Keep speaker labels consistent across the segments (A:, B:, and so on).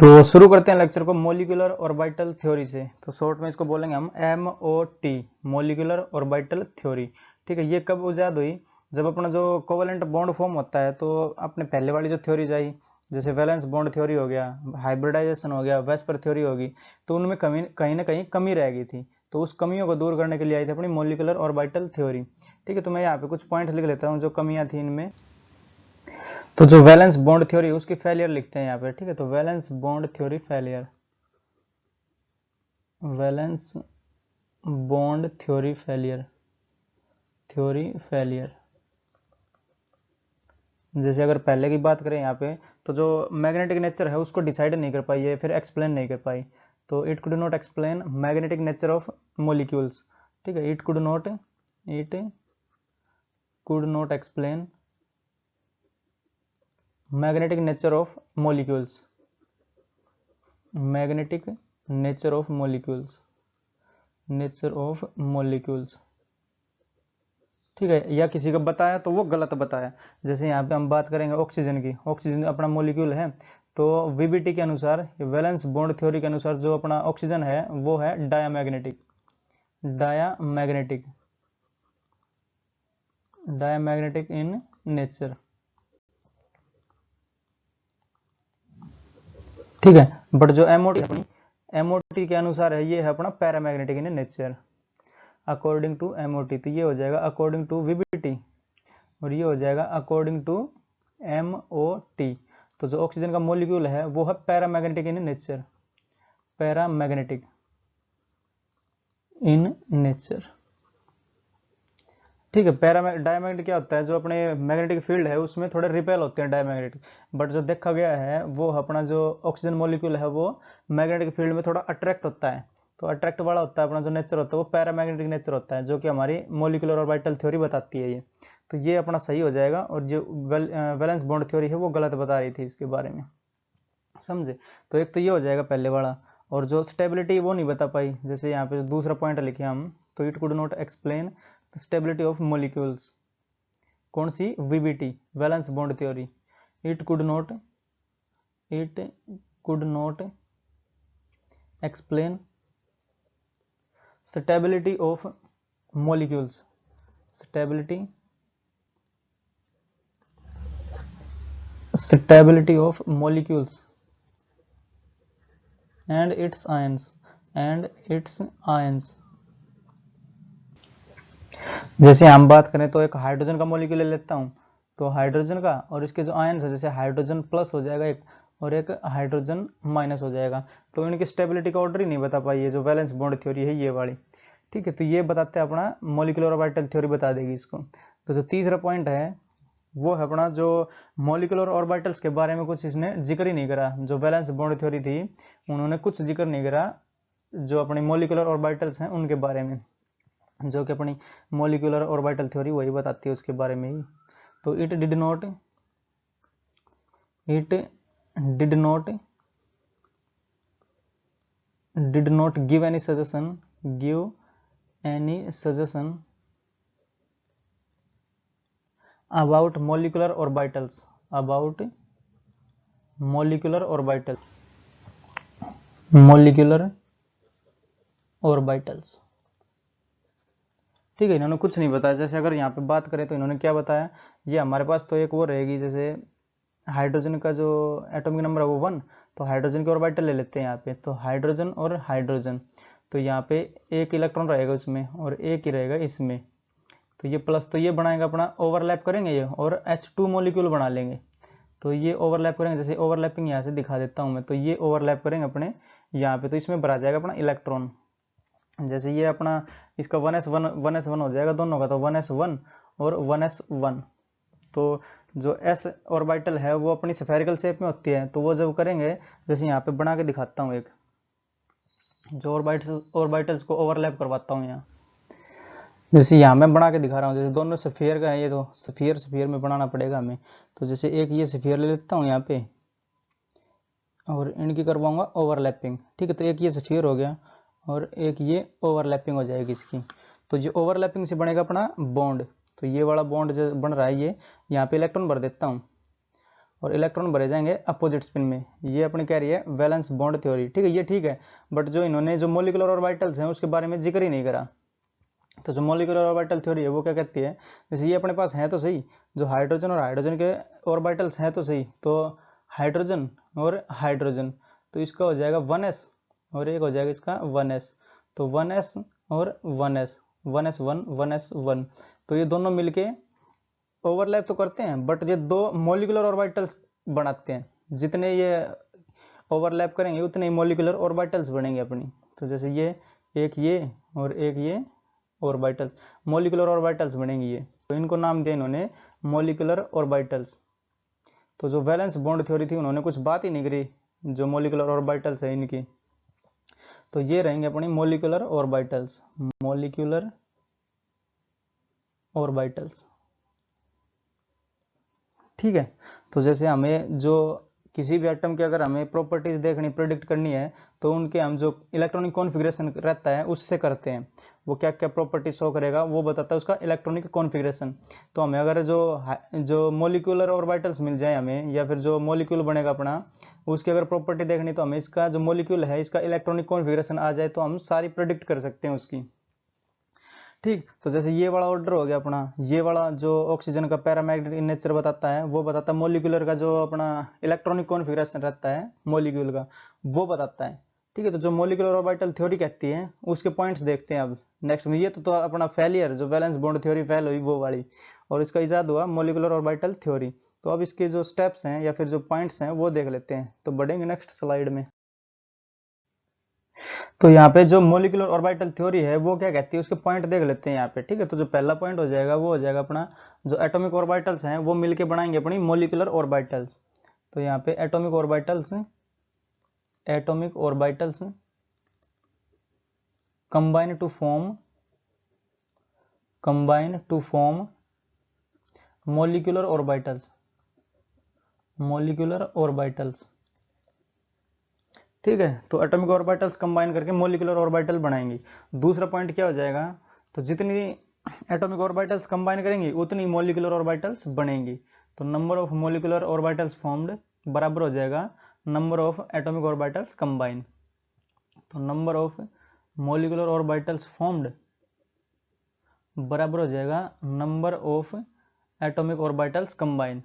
A: तो शुरू करते हैं लेक्चर को मॉलिक्यूलर ऑर्बिटल थ्योरी से। तो शॉर्ट में इसको बोलेंगे हम MOT, मॉलिक्यूलर ऑर्बिटल थ्योरी। ठीक है, ये कब इजाद हुई? जब अपना जो कोवेलेंट बॉन्ड फॉर्म होता है, तो अपने पहले वाली जो थ्योरीज आई, जैसे वैलेंस बॉन्ड थ्योरी हो गया, हाइब्रिडाइजेशन हो गया, वेस्पर थ्योरी होगी, तो उनमें कहीं ना कहीं कमी रह गई थी। तो उस कमियों को दूर करने के लिए आई थी अपनी मॉलिक्यूलर ऑर्बिटल थ्योरी। ठीक है, तो मैं यहाँ पे कुछ पॉइंट लिख लेता हूँ जो कमियां थी इनमें। तो जो वैलेंस बॉन्ड थ्योरी उसकी फेलियर लिखते हैं यहाँ पे। ठीक है, तो valence bond theory failure, valence bond theory failure, theory failure. जैसे अगर पहले की बात करें यहाँ पे, तो जो मैग्नेटिक नेचर है उसको डिसाइड नहीं कर पाई है, फिर एक्सप्लेन नहीं कर पाई। तो it could not explain magnetic nature of molecules. ठीक है, it could not explain magnetic nature of molecules, magnetic nature of molecules, nature of molecules. ठीक है, या किसी को बताया तो वो गलत बताया। जैसे यहाँ पे हम बात करेंगे ऑक्सीजन की, ऑक्सीजन अपना मोलिक्यूल है, तो वीबीटी के अनुसार, वैलेंस बॉन्ड थ्योरी के अनुसार, जो अपना ऑक्सीजन है वो है diamagnetic, diamagnetic, diamagnetic in nature. ठीक है, बट जो एमओटी अपनी एमओटी के अनुसार है, ये है अपना paramagnetic in nature, according to MOT. तो ये हो जाएगा अकॉर्डिंग टू वीबीटी, और ये हो जाएगा अकॉर्डिंग टू एमओटी। तो जो ऑक्सीजन का मॉलिक्यूल है वो है paramagnetic in nature, paramagnetic in nature. ठीक है, डायमैग्नेटिक क्या होता है? जो अपने मैग्नेटिक फील्ड है उसमें थोड़े रिपेल होते हैं डायमैग्नेटिक। बट जो देखा गया है वो अपना जो ऑक्सीजन मॉलिक्यूल है वो मैग्नेटिक फील्ड में थोड़ा अट्रैक्ट होता है। तो अट्रैक्ट वाला होता है अपना जो नेचर होता है वो पैरामैग्नेटिक नेचर होता है, जो कि हमारी मॉलिक्यूलर ऑर्बिटल थ्योरी बताती है ये। तो ये अपना सही हो जाएगा, और जो वैलेंस बॉन्ड थ्योरी है वो गलत बता रही थी इसके बारे में। समझे? तो एक तो ये हो जाएगा पहले वाला। और जो स्टेबिलिटी वो नहीं बता पाई, जैसे यहाँ पे दूसरा पॉइंट लिखे हम, तो it could not explain stability of molecules. कौन सी? VBT, valence bond theory. It could not explain stability of molecules, stability of molecules and its ions. जैसे हम बात करें तो एक हाइड्रोजन का मॉलिक्यूल ले लेता हूँ, तो हाइड्रोजन का, और इसके जो आयंस है, जैसे हाइड्रोजन प्लस हो जाएगा एक, और एक हाइड्रोजन माइनस हो जाएगा, तो इनकी स्टेबिलिटी का ऑर्डर ही नहीं बता पाई है जो वैलेंस बॉन्ड थ्योरी है ये वाली। ठीक है, तो ये बताते हैं अपना मॉलिक्यूलर ऑर्बिटल थ्योरी बता देगी इसको। तो जो तीसरा पॉइंट है वो है अपना जो मॉलिक्यूलर ऑर्बिटल्स के बारे में कुछ इसने जिक्र ही नहीं करा। जो वैलेंस बॉन्ड थ्योरी थी उन्होंने कुछ जिक्र नहीं करा जो अपनी मॉलिक्यूलर ऑर्बिटल्स हैं उनके बारे में, जो कि अपनी मॉलिक्यूलर ऑर्बिटल थ्योरी वही बताती है उसके बारे में ही। तो it did not give any suggestion about molecular orbitals. ठीक है, इन्होंने कुछ नहीं बताया। जैसे अगर यहाँ पे बात करें तो इन्होंने क्या बताया, ये हमारे पास तो एक वो रहेगी, जैसे हाइड्रोजन का जो एटॉमिक नंबर है वो 1, तो हाइड्रोजन के ऑर्बिटल ले लेते हैं यहाँ पे, तो हाइड्रोजन और हाइड्रोजन, तो यहाँ पे एक इलेक्ट्रॉन रहेगा उसमें और एक ही रहेगा इसमें, तो ये प्लस, तो ये बनाएगा अपना, ओवरलैप करेंगे ये और H2 मॉलिक्यूल बना लेंगे। तो ये ओवरलैप करेंगे, जैसे ओवरलैपिंग यहाँ से दिखा देता हूँ मैं, तो ये ओवरलैप करेंगे अपने यहाँ पे, तो इसमें भरा जाएगा अपना इलेक्ट्रॉन। जैसे ये अपना इसका 1s1 हो जाएगा दोनों का, तो 1s1 और 1s1। तो जो s ऑर्बिटल है वो अपनी स्फेरिकल शेप में होती है, तो वो जब करेंगे, जैसे यहाँ पे बना के दिखाता हूँ एक, जो ऑर्बिटल्स को ओवरलैप करवाता हूँ यहाँ, जैसे यहाँ मैं बना के दिखा रहा हूँ। जैसे दोनों स्फीयर का है ये, तो स्फीयर में बनाना पड़ेगा हमें। तो जैसे एक ये स्फीयर ले लेता हूँ यहाँ पे, और इनकी करवाऊंगा ओवरलैपिंग। ठीक है, तो एक ये स्फीयर हो गया और एक ये ओवरलैपिंग हो जाएगी इसकी। तो जो ओवरलैपिंग से बनेगा अपना बॉन्ड, तो ये वाला बॉन्ड जो बन रहा है ये, यहाँ पे इलेक्ट्रॉन भर देता हूँ, और इलेक्ट्रॉन भरे जाएंगे अपोजिट स्पिन में। ये अपनी कह रही है वैलेंस बॉन्ड थ्योरी, ठीक है, ये ठीक है। बट जो इन्होंने जो मोलिकुलर ऑर्बिटल्स हैं उसके बारे में जिक्र ही नहीं करा। तो जो मोलिकुलर ऑर्बिटल थ्योरी है वो क्या कहती है, जैसे ये अपने पास है तो सही, जो हाइड्रोजन और हाइड्रोजन के ऑर्बिटल्स हैं तो सही, तो हाइड्रोजन और हाइड्रोजन, तो इसका हो जाएगा 1s और एक हो जाएगा इसका 1s, तो 1s और 1s, 1s1 1s1, तो ये दोनों मिलके ओवरलैप तो करते हैं बट ये दो मोलिकुलर ऑर्बिटल्स बनाते हैं। जितने ये ओवरलैप करेंगे उतने ही मोलिकुलर ऑर्बिटल्स बनेंगे अपनी। तो जैसे ये और एक ये ऑर्बिटल्स, मोलिकुलर ऑर्बिटल्स बनेंगे ये, तो इनको नाम दिया इन्होंने मोलिकुलर ऑर्बिटल्स। तो जो वैलेंस बॉन्ड थ्योरी थी उन्होंने कुछ बात ही नहीं करी जो मोलिकुलर ऑर्बिटल्स है इनकी, तो ये रहेंगे अपनी मोलिकुलर ऑर्बिटल्स, मोलिकुलर ऑर्बिटल्स, ठीक है। तो जैसे हमें जो किसी भी एटम की अगर हमें प्रॉपर्टीज देखनी, प्रिडिक्ट करनी है, तो उनके हम जो इलेक्ट्रॉनिक कॉन्फ़िगरेशन रहता है उससे करते हैं। वो क्या क्या प्रॉपर्टी शो करेगा वो बताता है उसका इलेक्ट्रॉनिक कॉन्फ़िगरेशन। तो हमें अगर जो मोलिकुलर ऑर्बिटल्स मिल जाए हमें, या फिर जो मोलिक्यूल बनेगा अपना, उसकी अगर प्रॉपर्टी देखनी, तो हमें इसका जो मोलिक्यूल है इसका इलेक्ट्रॉनिक कॉन्फ़िगरेशन आ जाए तो हम सारी प्रिडिक्ट कर सकते हैं उसकी, ठीक। तो जैसे ये वाला ऑर्डर हो गया अपना, ये वाला जो ऑक्सीजन का पैरामैग्नेटिक नेचर बताता है वो बताता है मोलिकुलर का जो अपना इलेक्ट्रॉनिक कॉन्फ़िगरेशन रहता है मोलिक्यूल का, वो बताता है, ठीक है। तो जो मोलिकुलर ऑर्बिटल थ्योरी कहती है उसके पॉइंट्स देखते हैं अब नेक्स्ट में। ये तो अपना फेलियर, जो वैलेंस बॉन्ड थ्योरी फेल हुई वो वाली, और इसका इजाद हुआ मोलिकुलर ऑर्बिटल थ्योरी। तो अब इसके जो स्टेप्स हैं या फिर जो पॉइंट्स हैं वो देख लेते हैं, तो बढ़ेंगे नेक्स्ट स्लाइड में। तो यहाँ पे जो मोलिकुलर ऑर्बिटल थ्योरी है वो क्या कहती है उसके पॉइंट देख लेते हैं यहाँ पे, ठीक है। तो जो पहला पॉइंट हो जाएगा वो हो जाएगा अपना जो एटॉमिक ऑर्बिटल्स हैं वो मिलके बनाएंगे अपनी मोलिकुलर ऑर्बिटल्स। तो यहाँ पे atomic orbitals combine to form molecular orbitals, ठीक है। तो एटॉमिक ऑर्बिटल्स कंबाइन करके मोलिकुलर ऑर्बिटल बनाएंगे। दूसरा पॉइंट क्या हो जाएगा, तो जितनी एटॉमिक ऑर्बिटल्स कंबाइन करेंगे उतनी मोलिकुलर ऑर्बिटल्स बनेंगी। तो number of molecular orbitals formed बराबर हो जाएगा number of atomic orbitals combine. तो number of molecular orbitals formed बराबर हो जाएगा number of atomic orbitals combine,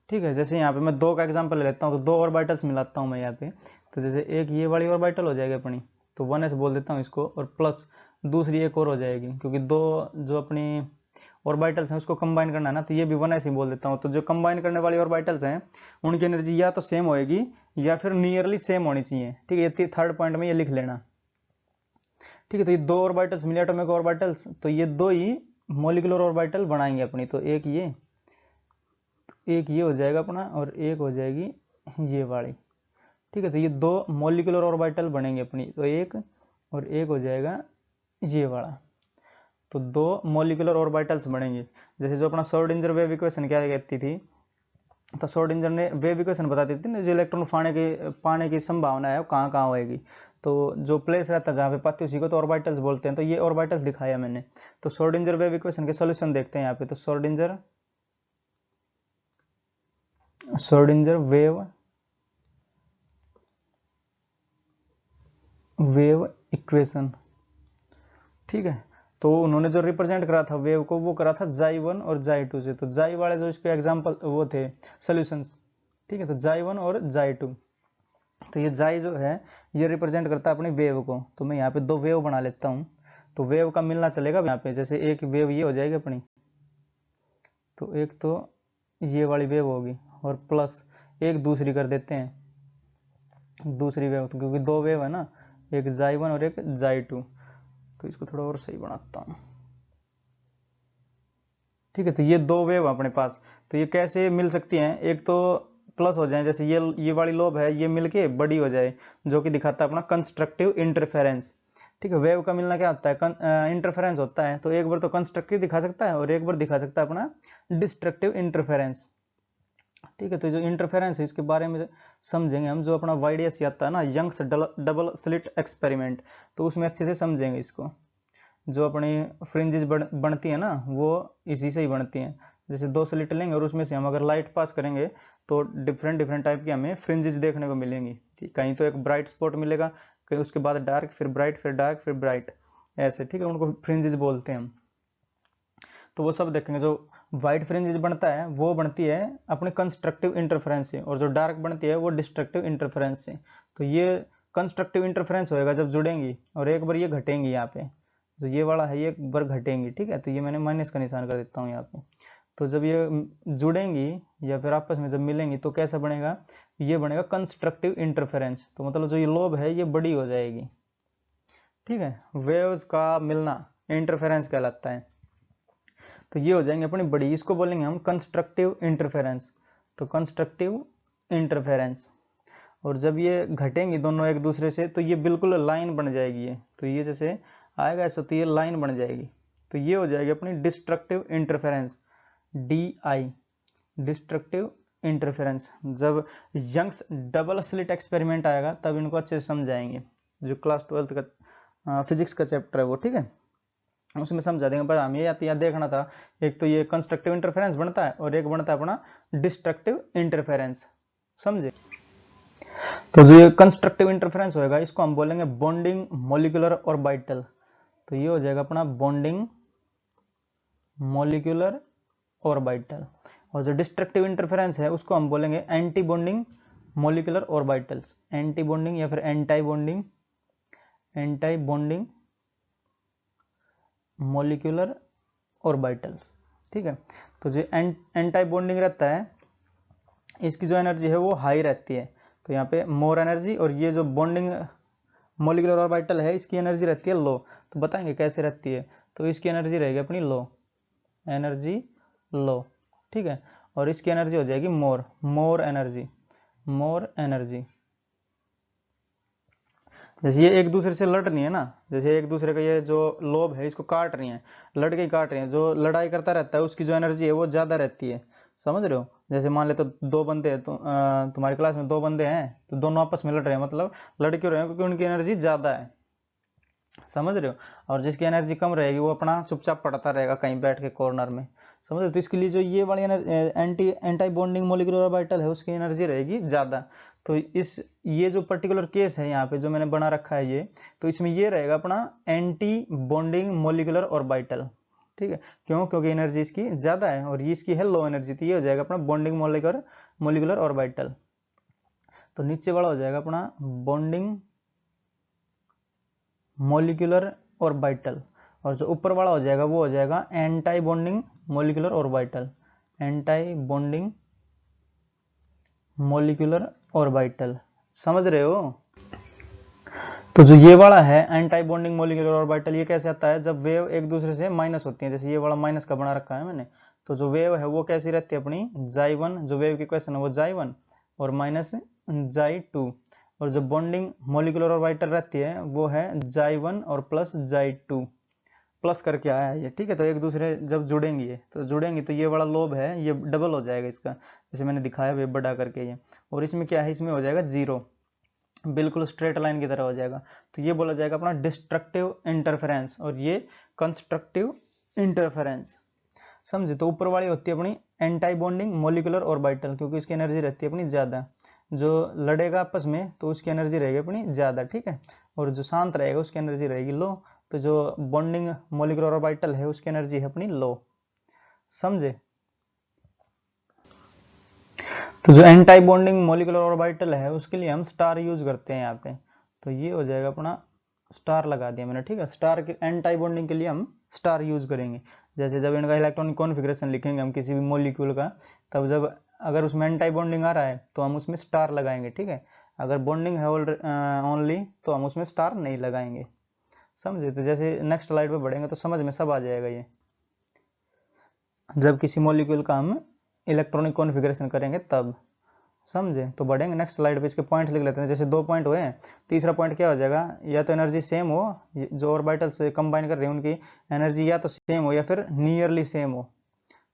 A: ठीक है। जैसे यहाँ पे मैं दो का एग्जांपल ले लेता हूँ, तो दो ऑर्बिटल्स मिलाता हूँ मैं यहाँ पे। तो जैसे एक ये वाली ऑर्बिटल हो जाएगी अपनी, तो 1s बोल देता हूँ इसको, और प्लस दूसरी एक और हो जाएगी, क्योंकि दो जो अपनी ऑर्बिटल्स हैं उसको कंबाइन करना है ना, तो ये भी 1s ही बोल देता हूँ। तो जो कंबाइन करने वाली ऑर्बिटल्स हैं उनकी एनर्जी या तो सेम होएगी या फिर नियरली सेम होनी चाहिए, ठीक है। ये थर्ड पॉइंट में ये लिख लेना, ठीक है। तो ये दो ऑर्बिटल्स मिले एटॉमिक ऑर्बिटल्स, तो ये दो ही मोलिकुलर ऑर्बिटल बनाएंगे अपनी। तो एक ये हो जाएगा अपना, और एक हो जाएगी ये वाली, ठीक है। तो ये दो मोलिकुलर ऑर्बिटल बनेंगे अपनी, तो एक और एक हो जाएगा ये वाला, तो दो मोलिकुलर ऑर्बिटल्स बनेंगे। जैसे जो अपना श्रोडिंगर वेव इक्वेशन क्या कहती थी, तो श्रोडिंगर ने वेव इक्वेशन बताती थी ना, जो इलेक्ट्रॉन पाने की संभावना है वो कहाँ कहाँ होएगी। तो जो प्लेस रहता है जहाँ पे पाती उसी को तो ऑर्बिटल्स बोलते हैं। तो ये ऑर्बिटल्स दिखाया मैंने। तो श्रोडिंगर वेव इक्वेशन के सॉल्यूशन देखते हैं यहाँ पे। तो श्रोडिंगर वेव इक्वेशन, ठीक है। तो उन्होंने जो रिप्रेजेंट करा था वेव को वो करा था Xi1 और Xi2 से। तो Xi वाले जो इसके एग्जांपल वो थे सॉल्यूशंस, ठीक है। तो Xi1 और Xi2, तो ये Xi जो है ये रिप्रेजेंट करता है अपनी वेव को। तो मैं यहाँ पे दो वेव बना लेता हूँ, तो वेव का मिलना चलेगा यहाँ पे। जैसे एक वेव ये हो जाएगी अपनी, तो एक तो ये वाली वेव होगी, और प्लस एक दूसरी कर देते हैं दूसरी वेव, तो क्योंकि दो वेव है ना, एक Xi1 और एक Xi2। तो इसको थोड़ा और सही बनाता हूँ, ठीक है। तो ये दो वेव अपने पास, तो ये कैसे मिल सकती हैं, एक तो प्लस हो जाए, जैसे ये वाली लोब है ये मिलके बड़ी हो जाए, जो कि दिखाता है अपना कंस्ट्रक्टिव इंटरफेरेंस, ठीक है। वेव का मिलना क्या होता है, इंटरफेरेंस होता है। तो एक बार तो कंस्ट्रक्टिव दिखा सकता है और एक बार दिखा सकता है अपना डिस्ट्रक्टिव इंटरफेरेंस, ठीक है। तो जो इंटरफेरेंस है इसके बारे में समझेंगे हम, जो अपना YDS आता है ना, यंग्स डबल स्लिट एक्सपेरिमेंट, तो उसमें अच्छे से समझेंगे इसको। जो अपनी फ्रिंजेस बनती है ना वो इसी से ही बनती हैं। जैसे 2 स्लिट लेंगे और उसमें से हम अगर लाइट पास करेंगे तो डिफरेंट डिफरेंट टाइप की हमें फ्रिंजेस देखने को मिलेंगी। कहीं तो एक ब्राइट स्पॉट मिलेगा, कहीं उसके बाद डार्क, फिर ब्राइट, फिर डार्क, फिर ब्राइट, ऐसे, ठीक है, उनको फ्रिंजेस बोलते हैं हम। तो वो सब देखेंगे। जो व्हाइट फ्रिंजेस बनता है वो बनती है अपने कंस्ट्रक्टिव इंटरफेरेंस से, और जो डार्क बनती है वो डिस्ट्रक्टिव इंटरफेरेंस से। तो ये कंस्ट्रक्टिव इंटरफेरेंस होएगा जब जुड़ेंगी, और एक बार ये घटेंगी यहाँ पे, जो ये वाला है ये एक बार घटेंगी, ठीक है, तो ये मैंने माइनस का निशान कर देता हूँ यहाँ पे। तो जब ये जुड़ेंगी या फिर आपस में जब मिलेंगी तो कैसा बनेगा, ये बनेगा कंस्ट्रक्टिव इंटरफेरेंस। तो मतलब जो ये लोब है ये बड़ी हो जाएगी, ठीक है। वेव्स का मिलना इंटरफेरेंस कहलाता है। तो ये हो जाएंगे अपनी बड़ी, इसको बोलेंगे हम कंस्ट्रक्टिव इंटरफेरेंस। तो कंस्ट्रक्टिव इंटरफेरेंस। और जब ये घटेंगी दोनों एक दूसरे से तो ये बिल्कुल लाइन बन जाएगी ये, तो ये जैसे आएगा ऐसा तो ये लाइन बन जाएगी। तो ये हो जाएगी अपनी destructive interference, DI, destructive interference. जब यंग्स डबल स्लिट एक्सपेरिमेंट आएगा तब इनको अच्छे से समझाएंगे, जो क्लास 12th का फिजिक्स का चैप्टर है वो, ठीक है, उसमें समझा देंगे। पर हमें याद देखना था, एक तो ये कंस्ट्रक्टिव इंटरफेरेंस बनता है और एक बनता है अपना डिस्ट्रक्टिव इंटरफेरेंस, समझे। तो जो ये कंस्ट्रक्टिव इंटरफेरेंस होएगा इसको हम बोलेंगे बॉन्डिंग मॉलिक्यूलर ऑर्बिटल। तो ये हो जाएगा अपना बॉन्डिंग मॉलिक्यूलर ऑर्बिटल। और जो डिस्ट्रक्टिव इंटरफेरेंस है उसको हम बोलेंगे anti bonding molecular orbitals, anti bonding या फिर anti bonding, anti bonding molecular orbitals, ठीक है। तो जो एंटाई बॉन्डिंग रहता है इसकी जो एनर्जी है वो हाई रहती है, तो यहाँ पे मोर एनर्जी, और ये जो बॉन्डिंग मॉलिक्यूलर ऑर्बिटल है इसकी एनर्जी रहती है लो। तो बताएंगे कैसे रहती है। तो इसकी एनर्जी रहेगी अपनी लो, एनर्जी लो, ठीक है, और इसकी एनर्जी हो जाएगी मोर, मोर एनर्जी, मोर एनर्जी। जैसे ये एक दूसरे से लड़ रही है ना, जैसे एक दूसरे का ये जो लोब है इसको काट रही है, लड़ के काट रही है, जो लड़ाई करता रहता है उसकी जो एनर्जी है वो ज्यादा रहती है, समझ रहे हो। जैसे मान ले तो 2 बंदे हैं, तो तुम्हारी क्लास में 2 बंदे हैं तो दोनों आपस में लड़ रहे हैं, मतलब लड़ क्यों रहे हैं, क्योंकि उनकी एनर्जी ज्यादा है, समझ रहे हो। और जिसकी एनर्जी कम रहेगी वो अपना चुपचाप पड़ता रहेगा कहीं बैठ के कॉर्नर में, समझ रहे हो। तो इसके लिए जो ये वाली एंटाई बॉन्डिंग मॉलिक्यूलर ऑर्बिटल है उसकी एनर्जी रहेगी ज्यादा। तो इस ये जो पर्टिकुलर केस है यहाँ पे जो मैंने बना रखा है ये, तो इसमें ये रहेगा अपना एंटी बॉन्डिंग मॉलिक्यूलर ऑर्बिटल, ठीक है। क्यों, क्योंकि एनर्जी इसकी ज्यादा है और ये इसकी है लो एनर्जी, तो ये हो जाएगा अपना बॉन्डिंग मॉलिक्यूलर ऑर्बिटल। तो नीचे वाला हो जाएगा अपना बॉन्डिंग मॉलिक्यूलर ऑर्बिटल, और जो ऊपर वाला हो जाएगा वो हो जाएगा anti bonding molecular orbital, anti bonding molecular orbital, समझ रहे हो। तो जो ये वाला है एंटाई बॉन्डिंग मॉलिक्यूलर ऑर्बिटल, ये कैसे आता है, जब वेव एक दूसरे से माइनस होती है, जैसे ये वाला माइनस का बना रखा है मैंने। तो जो वेव है वो कैसी रहती है अपनी Xi1, जो वेव की क्वेश्चन है वो Xi1 और माइनस Xi2, और जो बॉन्डिंग मॉलिक्यूलर ऑर्बिटल रहती है वो है Xi1 और प्लस Xi2, प्लस करके आया है ये, ठीक है। तो एक दूसरे जब जुड़ेंगी तो ये वाला लोब है ये डबल हो जाएगा इसका, जैसे मैंने दिखाया वेव बड़ा करके ये, और इसमें क्या है, इसमें हो जाएगा 0, बिल्कुल स्ट्रेट लाइन की तरह हो जाएगा। तो ये बोला जाएगा अपना डिस्ट्रक्टिव इंटरफेरेंस और ये कंस्ट्रक्टिव इंटरफेरेंस, समझे। तो ऊपर वाली होती है अपनी एंटाई बॉन्डिंग मॉलिक्यूलर ऑर्बिटल, क्योंकि इसकी एनर्जी रहती है अपनी ज्यादा, जो लड़ेगा आपस में तो उसकी एनर्जी रहेगी अपनी ज्यादा, ठीक है, और जो शांत रहेगा उसकी एनर्जी रहेगी लो। तो जो बॉन्डिंग मॉलिक्यूलर ऑर्बिटल है उसकी एनर्जी है अपनी लो, समझे। तो जो एंटाई बॉन्डिंग मॉलिक्यूलर ऑर्बिटल है उसके लिए हम स्टार यूज करते हैं यहाँ पे। तो ये हो जाएगा अपना स्टार लगा दिया मैंने, ठीक है। स्टार के एंटाई बॉन्डिंग के लिए हम स्टार यूज करेंगे। जैसे जब इनका इलेक्ट्रॉनिक कॉन्फ़िगरेशन लिखेंगे हम किसी भी मॉलिक्यूल का, तब जब अगर उसमें एंटाई बॉन्डिंग आ रहा है तो हम उसमें स्टार लगाएंगे, ठीक है। अगर बॉन्डिंग है ओनली तो हम उसमें स्टार नहीं लगाएंगे, समझे। तो जैसे नेक्स्ट स्लाइड पे बढ़ेंगे तो समझ में सब आ जाएगा ये, जब किसी मॉलिक्यूल का हम इलेक्ट्रॉनिक कॉन्फ़िगरेशन करेंगे तब, समझे। तो बढ़ेंगे नेक्स्ट स्लाइड पे, इसके पॉइंट लिख लेते हैं। जैसे 2 पॉइंट हुए, तीसरा पॉइंट क्या हो जाएगा, या तो एनर्जी सेम हो, जो ऑर्बिटल से कंबाइन कर रहे हैं उनकी एनर्जी या तो सेम हो या फिर नियरली सेम हो,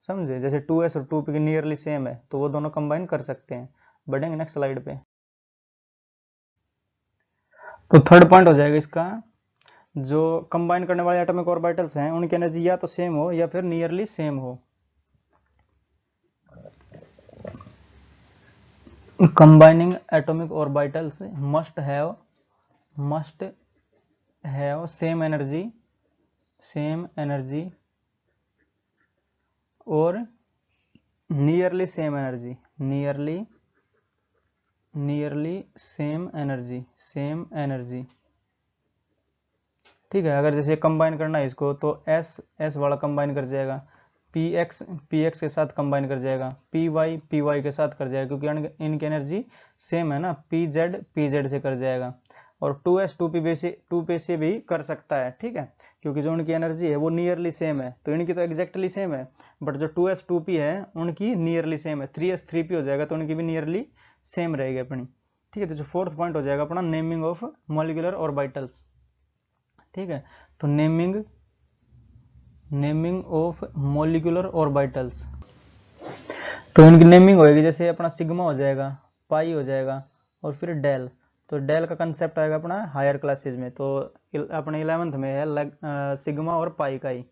A: समझे। जैसे 2s और 2p की नियरली सेम है तो वो दोनों कंबाइन कर सकते हैं। बढ़ेंगे नेक्स्ट स्लाइड पे। तो थर्ड पॉइंट हो जाएगा इसका जो कंबाइन करने वाले एटॉमिक ऑर्बिटल्स हैं उनकी एनर्जी या तो सेम हो या फिर नियरली सेम हो। Combining atomic orbitals must have same energy और नियरली सेम एनर्जी। ठीक है, अगर जैसे कंबाइन करना है इसको तो एस वाला कंबाइन कर जाएगा, पी एक्स के साथ कंबाइन कर जाएगा, पी वाई के साथ कर जाएगा, क्योंकि इनकी एनर्जी सेम है ना, पी जेड से कर जाएगा। और 2s 2p से भी कर सकता है। ठीक है, क्योंकि जो उनकी एनर्जी है वो नियरली सेम है, तो इनकी तो एग्जैक्टली सेम है, बट जो 2s 2p है उनकी नियरली सेम है। 3s 3p हो जाएगा तो उनकी भी नियरली सेम रहेगी अपनी। ठीक है, तो जो फोर्थ पॉइंट हो जाएगा अपना नेमिंग ऑफ मॉलिक्यूलर ऑर्बिटल्स। ठीक है, तो नेमिंग ऑफ मॉलिक्यूलर ऑर्बिटल्स, तो इनकी नेमिंग होएगी जैसे अपना सिग्मा हो जाएगा, पाई हो जाएगा और फिर डेल। तो डेल का कंसेप्ट आएगा अपना हायर क्लासेज में, तो अपने 11th में है सिग्मा और पाई का ही।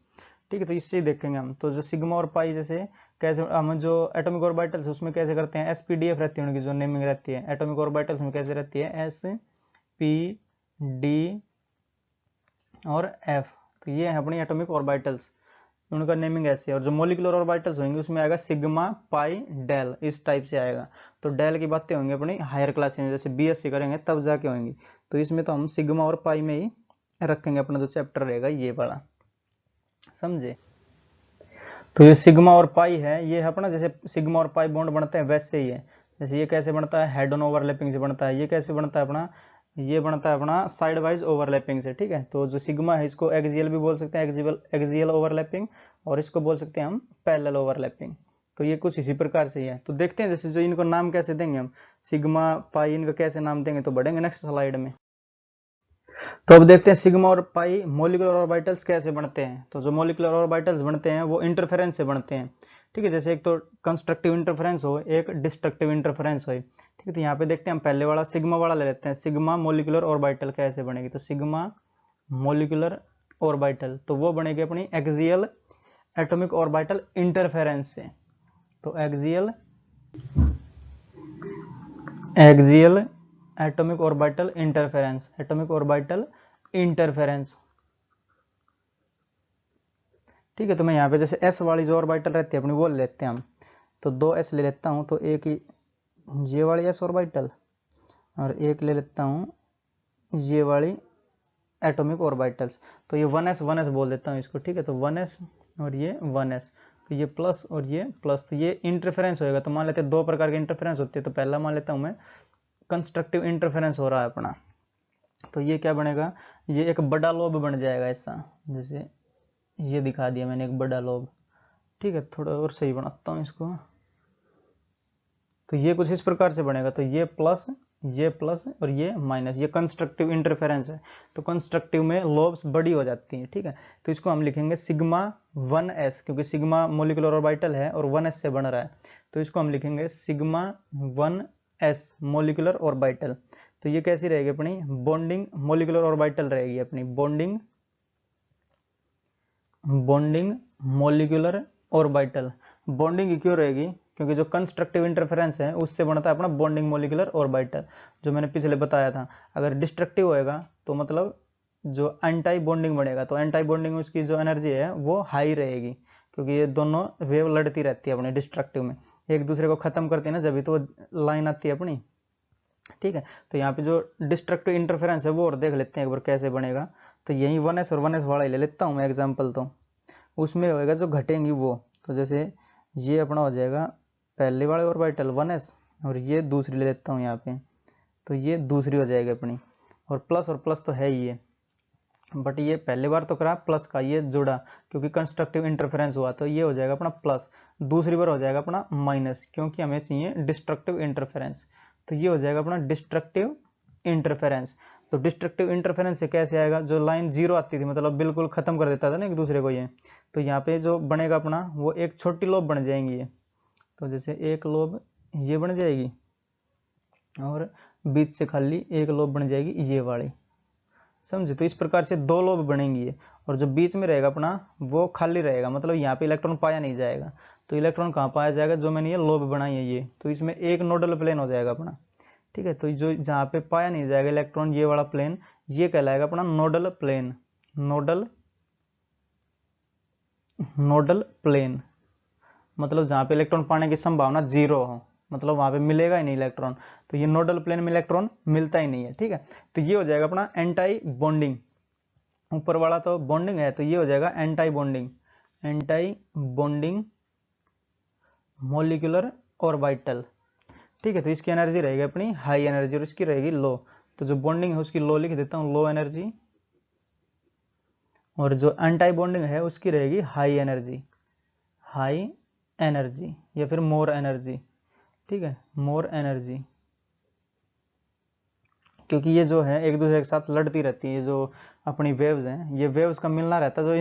A: ठीक है, तो इससे ही देखेंगे हम। तो जो सिग्मा और पाई जैसे कैसे हम जो एटॉमिक ऑर्बिटल्स उसमें कैसे करते हैं, एसपीडीएफ रहती है उनकी जो नेमिंग रहती है, एटॉमिक ऑर्बिटल्स में कैसे रहती है, एस पी डी और एफ। तो ये है अपनी एटॉमिक ऑर्बिटल्स, उनका नेमिंग ऐसे है। और जो मॉलिक्यूलर ऑर्बिटल्स होंगे उसमें आएगा सिग्मा पाई डेल, इस टाइप से आएगा। तो डेल की बातें होंगी अपनी हायर क्लास में, जैसे बीएससी करेंगे तब जाके होंगी। तो इसमें तो हम सिग्मा और पाई में ही रखेंगे अपना जो चैप्टर रहेगा ये वाला, समझे। तो ये सिग्मा और पाई है, ये है अपना जैसे सिग्मा और पाई बॉन्ड बनते हैं वैसे ही है। जैसे ये कैसे बनता है, हेड ऑन ओवरलैपिंग से बनता है। ये कैसे बनता है अपना, ये बनता है अपना साइड वाइज ओवरलैपिंग से। ठीक है, तो जो सिग्मा है इसको एक्सियल भी बोल सकते हैं, एक्सियल ओवरलैपिंग, और इसको बोल सकते हैं हम पैरेलल ओवरलैपिंग। तो ये कुछ इसी प्रकार से ही है। तो देखते हैं जैसे जो इनको नाम कैसे देंगे हम, सिग्मा पाई, इनका कैसे नाम देंगे, तो बढ़ेंगे नेक्स्ट स्लाइड में। तो अब देखते हैं सिग्मा और पाई मॉलिक्यूलर ऑर्बिटल्स कैसे बनते हैं। तो जो मॉलिक्यूलर ऑर्बिटल्स बनते हैं वो इंटरफेरेंस से बनते हैं। ठीक है, जैसे एक तो कंस्ट्रक्टिव इंटरफेरेंस हो, एक डिस्ट्रक्टिव इंटरफेरेंस हो। ठीक है, तो यहाँ पे देखते हैं हम पहले वाला सिग्मा वाला ले लेते हैं। सिग्मा मॉलिक्यूलर ऑर्बिटल कैसे बनेगी, तो सिग्मा मॉलिक्यूलर ऑर्बिटल तो वो बनेगी अपनी एक्सियल एटॉमिक ऑर्बिटल इंटरफेरेंस से। तो एक्सियल एटॉमिक ऑर्बिटल इंटरफेरेंस। ठीक है, तो मैं यहाँ पे जैसे एस वाली जो ऑर्बिटल रहती है अपनी वो ले लेते हैं हम। तो 2s ले लेता हूँ, तो एक ये वाली एस ऑर्बिटल और एक ले लेता हूँ ये वाली एटॉमिक ऑर्बिटल्स। तो ये 1s बोल देता हूँ इसको। ठीक है, तो 1s और ये 1s, तो ये प्लस और ये प्लस, तो ये इंटरफेरेंस होएगा। तो मान लेते हैं दो प्रकार के इंटरफेरेंस होते हैं। तो पहला मान लेता हूँ मैं कंस्ट्रक्टिव इंटरफेरेंस हो रहा है अपना। तो ये क्या बनेगा, ये एक बड़ा लोब बन जाएगा ऐसा, जैसे ये दिखा दिया मैंने एक बड़ा लोब। ठीक है, थोड़ा और सही बनाता हूँ इसको। तो ये कुछ इस प्रकार से बनेगा। तो ये प्लस और ये माइनस, ये कंस्ट्रक्टिव इंटरफेरेंस है। तो कंस्ट्रक्टिव में लोब्स बड़ी हो जाती हैं। ठीक है, तो इसको हम लिखेंगे सिग्मा 1s, क्योंकि सिग्मा मॉलिक्यूलर ऑर्बिटल है और 1s से बन रहा है। तो इसको हम लिखेंगे सिग्मा 1s मॉलिक्यूलर ऑर्बिटल। तो ये कैसी रहेगी अपनी बॉन्डिंग मॉलिक्यूलर ऑर्बिटल रहेगी अपनी, बॉन्डिंग मॉलिक्यूलर ऑर्बिटल। बॉन्डिंग क्यों रहेगी, क्योंकि जो कंस्ट्रक्टिव इंटरफेरेंस है उससे बनता है अपना बॉन्डिंग मॉलिक्यूलर ऑर्बिटल, जो मैंने पिछले बताया था। अगर डिस्ट्रक्टिव होएगा तो मतलब जो एंटी बॉन्डिंग बनेगा, तो एंटी बॉन्डिंग में उसकी जो एनर्जी है वो हाई रहेगी, क्योंकि ये दोनों वेव लड़ती रहती है अपने डिस्ट्रक्टिव में, एक दूसरे को खत्म करती है ना, जब भी तो लाइन आती है अपनी। ठीक है, तो यहाँ पे जो डिस्ट्रक्टिव इंटरफेरेंस है वो और देख लेते हैं एक बार कैसे बनेगा। तो यही 1s और 1s वाला ही ले लेता हूँ मैं एग्जाम्पल। तो उसमें होएगा जो घटेंगी वो, तो जैसे ये अपना हो जाएगा पहले वाले ऑर्बिटल 1s, और ये दूसरी ले लेता हूँ यहाँ पे, तो ये दूसरी हो जाएगी अपनी। और प्लस तो है ही ये, बट ये पहले बार तो करा प्लस का, ये जुड़ा क्योंकि कंस्ट्रक्टिव इंटरफेरेंस हुआ, तो ये हो जाएगा अपना प्लस। दूसरी बार हो जाएगा अपना माइनस, क्योंकि हमें चाहिए डिस्ट्रक्टिव इंटरफेरेंस। तो ये हो जाएगा अपना डिस्ट्रक्टिव इंटरफेरेंस। तो डिस्ट्रक्टिव इंटरफेरेंस से कैसे आएगा, जो लाइन जीरो आती थी मतलब बिल्कुल खत्म कर देता था ना एक दूसरे को ये, तो यहाँ पे जो बनेगा अपना वो एक छोटी लोब बन जाएंगी ये। तो जैसे एक लोब ये बन जाएगी और बीच से खाली एक लोब बन जाएगी ये वाली। समझे। तो इस प्रकार से दो लोब बनेंगी ये, और जो बीच में रहेगा अपना वो खाली रहेगा, मतलब यहाँ पे इलेक्ट्रॉन पाया नहीं जाएगा। तो इलेक्ट्रॉन कहाँ पाया जाएगा, जो मैंने ये लोब बनाई है ये, तो इसमें एक नोडल प्लेन हो जाएगा अपना, ठीक है। तो जो जहाँ पे पाया नहीं जाएगा इलेक्ट्रॉन, ये वाला प्लेन, ये कहलाएगा अपना नोडल प्लेन। नोडल प्लेन मतलब जहाँ पे इलेक्ट्रॉन पाने की संभावना 0 हो, मतलब वहां पे मिलेगा ही नहीं इलेक्ट्रॉन, तो ये नोडल प्लेन में इलेक्ट्रॉन मिलता ही नहीं है, ठीक है। तो ये हो जाएगा अपना एंटाई बॉन्डिंग। ऊपर वाला तो बॉन्डिंग है, तो ये हो जाएगा एंटाई बॉन्डिंग मॉलिक्यूलर ऑर्बिटल, ठीक है। तो इसकी एनर्जी रहेगी अपनी हाई एनर्जी और इसकी रहेगी लो। तो जो बॉन्डिंग है उसकी लो लिख देता हूँ, लो एनर्जी, और जो एंटाई बॉन्डिंग है उसकी रहेगी हाई एनर्जी या फिर मोर एनर्जी, ठीक है, मोर एनर्जी। क्योंकि ये जो है एक दूसरे के साथ लड़ती रहती है, जो अपनी वेव्स हैं, ये वेव्स का मिलना रहता है, जो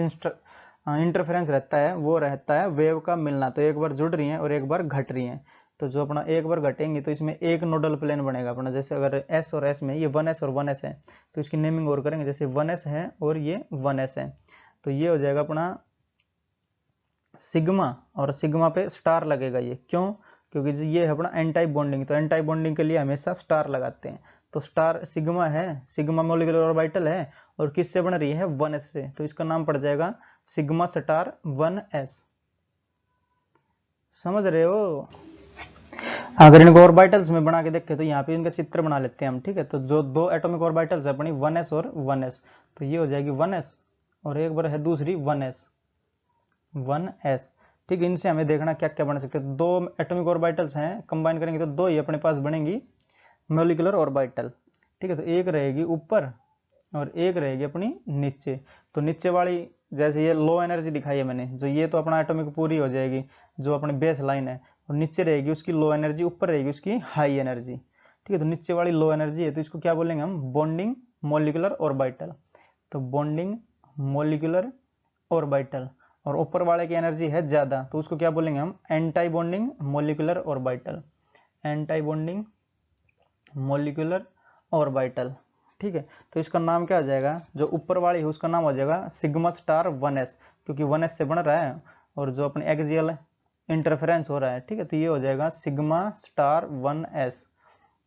A: इंटरफेरेंस रहता है वो रहता है वेव का मिलना। तो एक बार जुड़ रही हैं और एक बार घट रही हैं, तो जो अपना एक बार घटेंगे तो इसमें एक नोडल प्लेन बनेगा अपना। जैसे अगर एस और एस में ये 1s और 1s है, तो इसकी नेमिंग और करेंगे, जैसे 1s है और ये 1s है, तो ये हो जाएगा अपना सिग्मा, और सिग्मा पे स्टार लगेगा। ये क्यों, क्योंकि ये है अपना एंटाई बॉन्डिंग, तो एंटाई बॉन्डिंग के लिए हमेशा स्टार लगाते हैं। तो स्टार सिग्मा है, सिग्मा मॉलिक्यूलर ऑर्बिटल है, और किससे बन रही है 1s से, तो इसका नाम पड़ जाएगा सिग्मा स्टार 1s। समझ रहे हो। अगर इनको ऑर्बिटल्स में बना के देखें तो यहाँ पे इनका चित्र बना लेते हैं हम, ठीक है। तो जो दो एटॉमिक ऑर्बिटल्स है अपनी 1s और 1s, तो ये हो जाएगी 1s, और एक बार है दूसरी 1s, ठीक है। इनसे हमें देखना क्या क्या बन सकते हैं। दो एटॉमिक ऑर्बिटल्स हैं, कंबाइन करेंगे तो दो ही अपने पास बनेंगी मॉलिक्यूलर ऑर्बिटल, ठीक है। तो एक रहेगी ऊपर और एक रहेगी अपनी नीचे। तो नीचे वाली, जैसे ये लो एनर्जी दिखाई है मैंने, जो ये तो अपना एटॉमिक पूरी हो जाएगी, जो अपनी बेस लाइन है, और नीचे रहेगी उसकी लो एनर्जी, ऊपर रहेगी उसकी हाई एनर्जी, ठीक है। तो नीचे वाली लो एनर्जी है, तो इसको क्या बोलेंगे हम, बॉन्डिंग मॉलिक्यूलर ऑर्बिटल। तो बॉन्डिंग मॉलिक्यूलर ऑर्बिटल, और ऊपर वाले की एनर्जी है ज्यादा, तो उसको क्या बोलेंगे हम, anti bonding molecular orbital, anti bonding molecular orbital, ठीक है। तो इसका नाम क्या हो जाएगा, जो ऊपर वाली है उसका नाम हो जाएगा सिग्मा स्टार 1s, क्योंकि 1s से बन रहा है, और जो अपने एक्सियल इंटरफेरेंस हो रहा है, ठीक है, तो ये हो जाएगा सिग्मा स्टार 1s।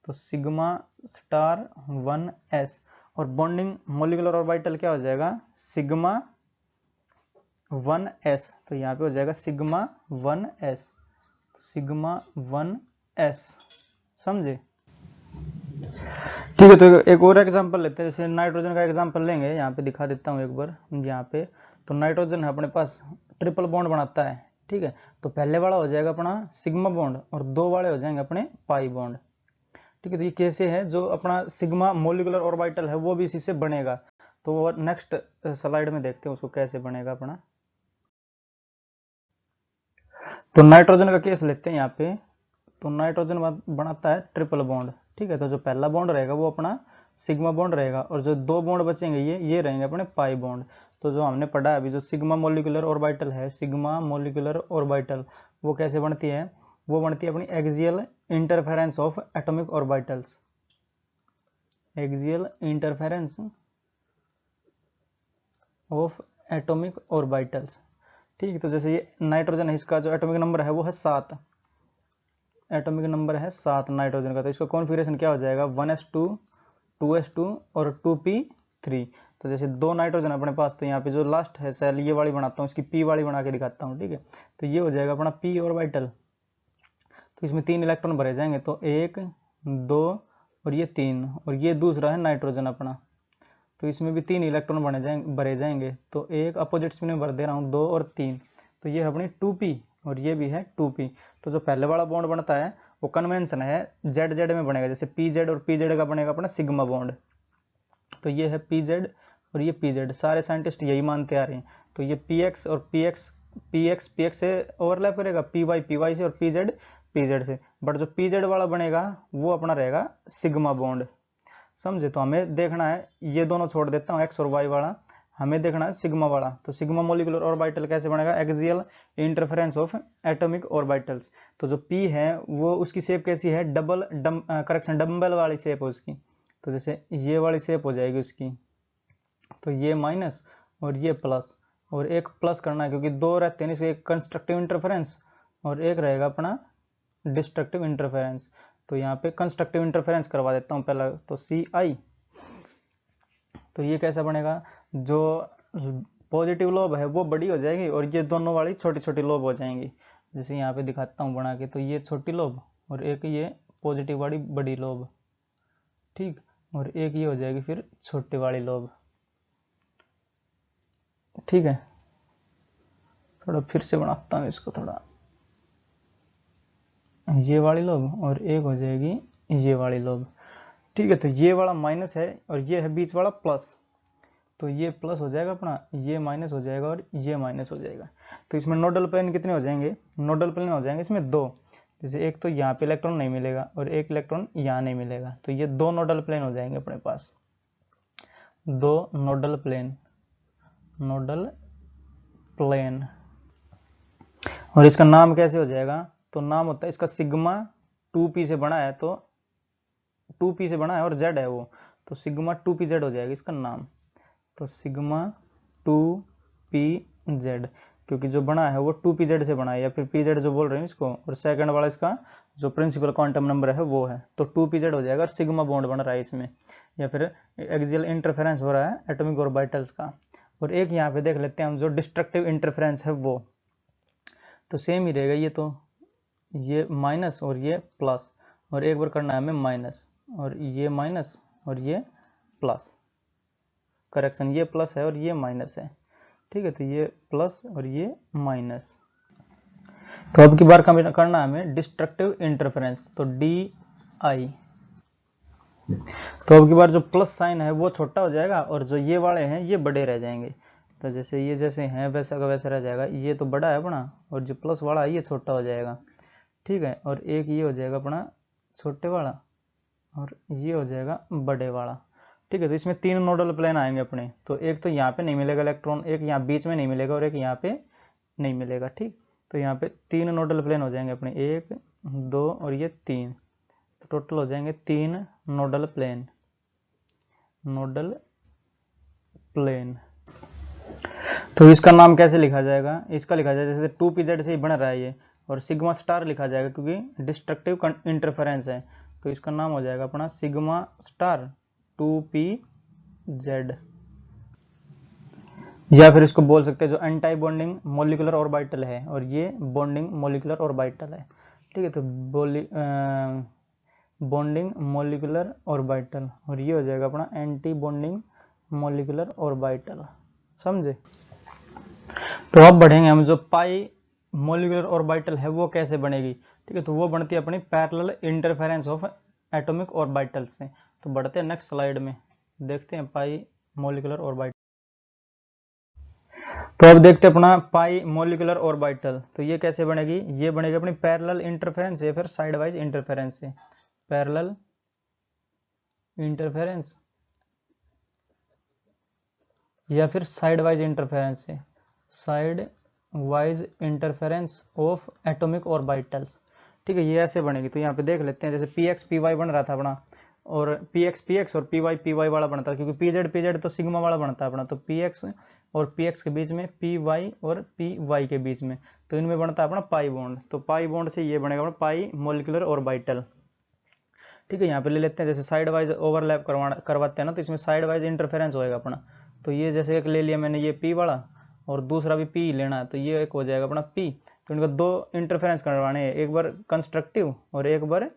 A: तो सिग्मा स्टार 1s, और बॉन्डिंग मॉलिक्यूलर ऑर्बिटल क्या हो जाएगा, सिग्मा 1s। तो यहाँ पे हो जाएगा सिग्मा 1s, सिग्मा 1s, समझे। ठीक है, तो एक और एग्जांपल लेते हैं, जैसे नाइट्रोजन का एग्जांपल लेंगे, यहाँ पे दिखा देता हूँ एक बार। यहाँ पे तो नाइट्रोजन है अपने पास, ट्रिपल बॉन्ड बनाता है, ठीक है। तो पहले वाला हो जाएगा अपना सिग्मा बॉन्ड, और दो वाले हो जाएंगे अपने पाई बॉन्ड, ठीक है। तो ये कैसे है, जो अपना सिग्मा मॉलिक्यूलर ऑर्बिटल है वो भी इसी से बनेगा। तो नेक्स्ट स्लाइड में देखते हैं उसको कैसे बनेगा अपना। तो नाइट्रोजन का केस लेते हैं यहाँ पे। तो नाइट्रोजन बनाता है ट्रिपल बॉन्ड, ठीक है। तो जो पहला बॉन्ड रहेगा वो अपना सिग्मा बॉन्ड रहेगा, और जो दो बॉन्ड बचेंगे ये रहेंगे अपने पाई बॉन्ड। तो जो हमने पढ़ा अभी, जो सिग्मा मॉलिक्यूलर ऑर्बिटल है, सिग्मा मॉलिक्यूलर ऑर्बिटल, वो कैसे बनती है, वो बनती है अपनी axial interference of atomic orbitals, axial interference of atomic orbitals, ठीक है। तो जैसे ये नाइट्रोजन है, इसका जो एटॉमिक नंबर है वो है 7, एटॉमिक नंबर है 7 नाइट्रोजन का। तो इसका कॉन्फ़िगरेशन क्या हो जाएगा, 1s2 2s2 और 2p3। तो जैसे दो नाइट्रोजन अपने पास, तो यहाँ पे जो लास्ट है सेल, ये वाली बनाता हूँ, इसकी p वाली बना के दिखाता हूँ, ठीक है। तो ये हो जाएगा अपना p ऑर्बिटल। तो इसमें 3 इलेक्ट्रॉन भरे जाएंगे, तो 1 2 और ये 3, और ये दूसरा है नाइट्रोजन अपना, तो इसमें भी 3 इलेक्ट्रॉन भरे जाएंगे। तो एक अपोजिट स्पिन में भर दे रहा हूँ, 2 और 3, तो ये है अपनी 2p, और ये भी है 2p। तो जो पहले वाला बॉन्ड बनता है वो कन्वेंशन है जेड जेड में बनेगा, जैसे pz और pz का बनेगा अपना सिग्मा बॉन्ड। तो ये है pz और ये pz, सारे साइंटिस्ट यही मानते आ रहे हैं। तो ये px और px से ओवरलैप करेगा, py से, और pz से, बट जो pz वाला बनेगा वो अपना रहेगा सिग्मा बॉन्ड, समझे। तो हमें देखना है, ये दोनों छोड़ देता हूँ एक्स और वाई वाला, हमें देखना है सिग्मा वाला। तो सिग्मा मॉलिक्यूलर ऑर्बिटल कैसे बनेगा, axial interference of atomic orbitals. तो जो p है वो उसकी शेप कैसी है, डम्बल वाली शेप है उसकी। तो जैसे ये वाली शेप हो जाएगी उसकी, तो ये माइनस और ये प्लस, और एक प्लस करना है क्योंकि दो रहते हैं इसके, एक कंस्ट्रक्टिव इंटरफेरेंस और एक रहेगा अपना डिस्ट्रक्टिव इंटरफेरेंस। तो यहाँ पे कंस्ट्रक्टिव इंटरफेरेंस करवा देता हूँ पहला, तो सी आई। तो ये कैसा बनेगा, जो पॉजिटिव लोब है वो बड़ी हो जाएगी और ये दोनों वाली छोटी छोटी लोब हो जाएंगी। जैसे यहाँ पे दिखाता हूँ बना के, तो ये छोटी लोब और एक ये पॉजिटिव वाली बड़ी लोब, ठीक, और एक ये हो जाएगी फिर छोटी वाली लोब, ठीक है। थोड़ा फिर से बनाता हूँ इसको थोड़ा, ये वाली लोब और एक हो जाएगी ये वाली लोब, ठीक है। तो ये वाला माइनस है और ये है बीच वाला प्लस, तो ये प्लस हो जाएगा अपना, ये माइनस हो जाएगा और ये माइनस हो जाएगा। तो इसमें नोडल प्लेन कितने हो जाएंगे, नोडल प्लेन हो जाएंगे इसमें दो। जैसे एक तो यहाँ पे इलेक्ट्रॉन नहीं मिलेगा और एक इलेक्ट्रॉन यहाँ नहीं मिलेगा, तो ये दो नोडल प्लेन हो जाएंगे अपने पास, दो नोडल प्लेन, नोडल प्लेन। और इसका नाम कैसे हो जाएगा, तो नाम होता है इसका सिग्मा 2p से बना है, तो 2p से बना है और z है वो, तो सिग्मा 2pz हो जाएगा इसका नाम। तो सिग्मा 2pz, क्योंकि जो बना है वो 2pz से बना है, या फिर pz जो बोल रहे हैं इसको, और सेकंड वाला इसका जो प्रिंसिपल क्वांटम नंबर है वो है, तो 2pz हो जाएगा और सिग्मा बॉन्ड बन रहा है इसमें, या फिर एक्सियल इंटरफेरेंस हो रहा है एटॉमिक ऑर्बिटल्स का। और एक यहाँ पे देख लेते हैं हम जो डिस्ट्रक्टिव इंटरफेरेंस है वो, तो सेम ही रहेगा, ये तो ये माइनस और ये प्लस, और एक बार करना है हमें माइनस और ये माइनस और ये प्लस, करेक्शन ये प्लस है और ये माइनस है, ठीक है। तो ये प्लस और ये माइनस। तो अब की बार करना है हमें डिस्ट्रक्टिव इंटरफेरेंस, तो डी आई। तो अब की बार जो प्लस साइन है वो छोटा हो जाएगा और जो ये वाले हैं ये बड़े रह जाएंगे। तो जैसे ये जैसे हैं वैसा का वैसा रह जाएगा, ये तो बड़ा है अपना और जो प्लस वाला है ये छोटा हो जाएगा, ठीक है। और एक ये हो जाएगा अपना छोटे वाला और ये हो जाएगा बड़े वाला, ठीक है। तो इसमें तीन नोडल प्लेन आएंगे अपने, तो एक तो यहाँ पे नहीं मिलेगा इलेक्ट्रॉन, एक यहाँ बीच में नहीं मिलेगा और एक यहाँ पे नहीं मिलेगा, ठीक। तो यहाँ पे तीन नोडल प्लेन हो जाएंगे अपने, एक दो और ये तीन, तो टोटल हो जाएंगे तीन नोडल प्लेन, नोडल प्लेन। तो इसका नाम कैसे लिखा जाएगा, इसका लिखा जाएगा जैसे 2pz से ही बन रहा है ये, और सिग्मा स्टार लिखा जाएगा क्योंकि डिस्ट्रक्टिव इंटरफेरेंस है, तो इसका नाम हो जाएगा अपना सिग्मा स्टार 2pz। या फिर इसको बोल सकते हैं जो एंटी बॉन्डिंग मोलिकुलर ऑर्बिटल है और ये बॉन्डिंग मोलिकुलर ऑर्बिटल है, ठीक है। तो बॉन्डिंग मोलिकुलर ऑर्बिटल और ये हो जाएगा अपना एंटी बॉन्डिंग मोलिकुलर ऑर्बिटल, समझे। तो अब बढ़ेंगे हम, जो पाई मोलिकुलर ऑर्बिटल है वो कैसे बनेगी, ठीक है। तो वो बनती है अपनी parallel interference of atomic orbital से। तो बढ़ते हैं नेक्स्ट स्लाइड में, देखते हैं पाई मोलिकुलर ऑर्बिटल। तो अब देखते हैं अपना पाई मोलिकुलर ऑर्बिटल, तो ये कैसे बनेगी, ये बनेगी अपनी पैरेलल इंटरफेरेंस से, फिर साइड वाइज इंटरफेरेंस से, पैरेलल इंटरफेरेंस या फिर साइड वाइज इंटरफेरेंस से, side wise interference of atomic orbitals, ठीक है। ये ऐसे बनेगी। तो यहाँ पे देख लेते हैं, जैसे पी एक्स पी वाई बन रहा था अपना, और पी एक्स और पी वाई वाला बनता है, क्योंकि पी जेड तो सिग्मा वाला बनता है अपना, तो पी एक्स और पी एक्स के बीच में, पी वाई और पी वाई के बीच में, तो इनमें बनता है अपना पाई बॉन्ड। तो पाई बॉन्ड से ये बनेगा अपना पाई मोलिकुलर ऑर्बिटल, ठीक है। यहाँ पे ले लेते हैं, जैसे साइड वाइज ओवरलैप करवाते हैं ना, तो इसमें साइड वाइज इंटरफेरेंस होएगा अपना। तो ये जैसे एक ले लिया मैंने ये पी वाला और दूसरा भी पी लेना है, तो ये एक हो जाएगा अपना पी। तो इनका दो इंटरफेरेंस करवाने हैं, एक बार कंस्ट्रक्टिव और एक बार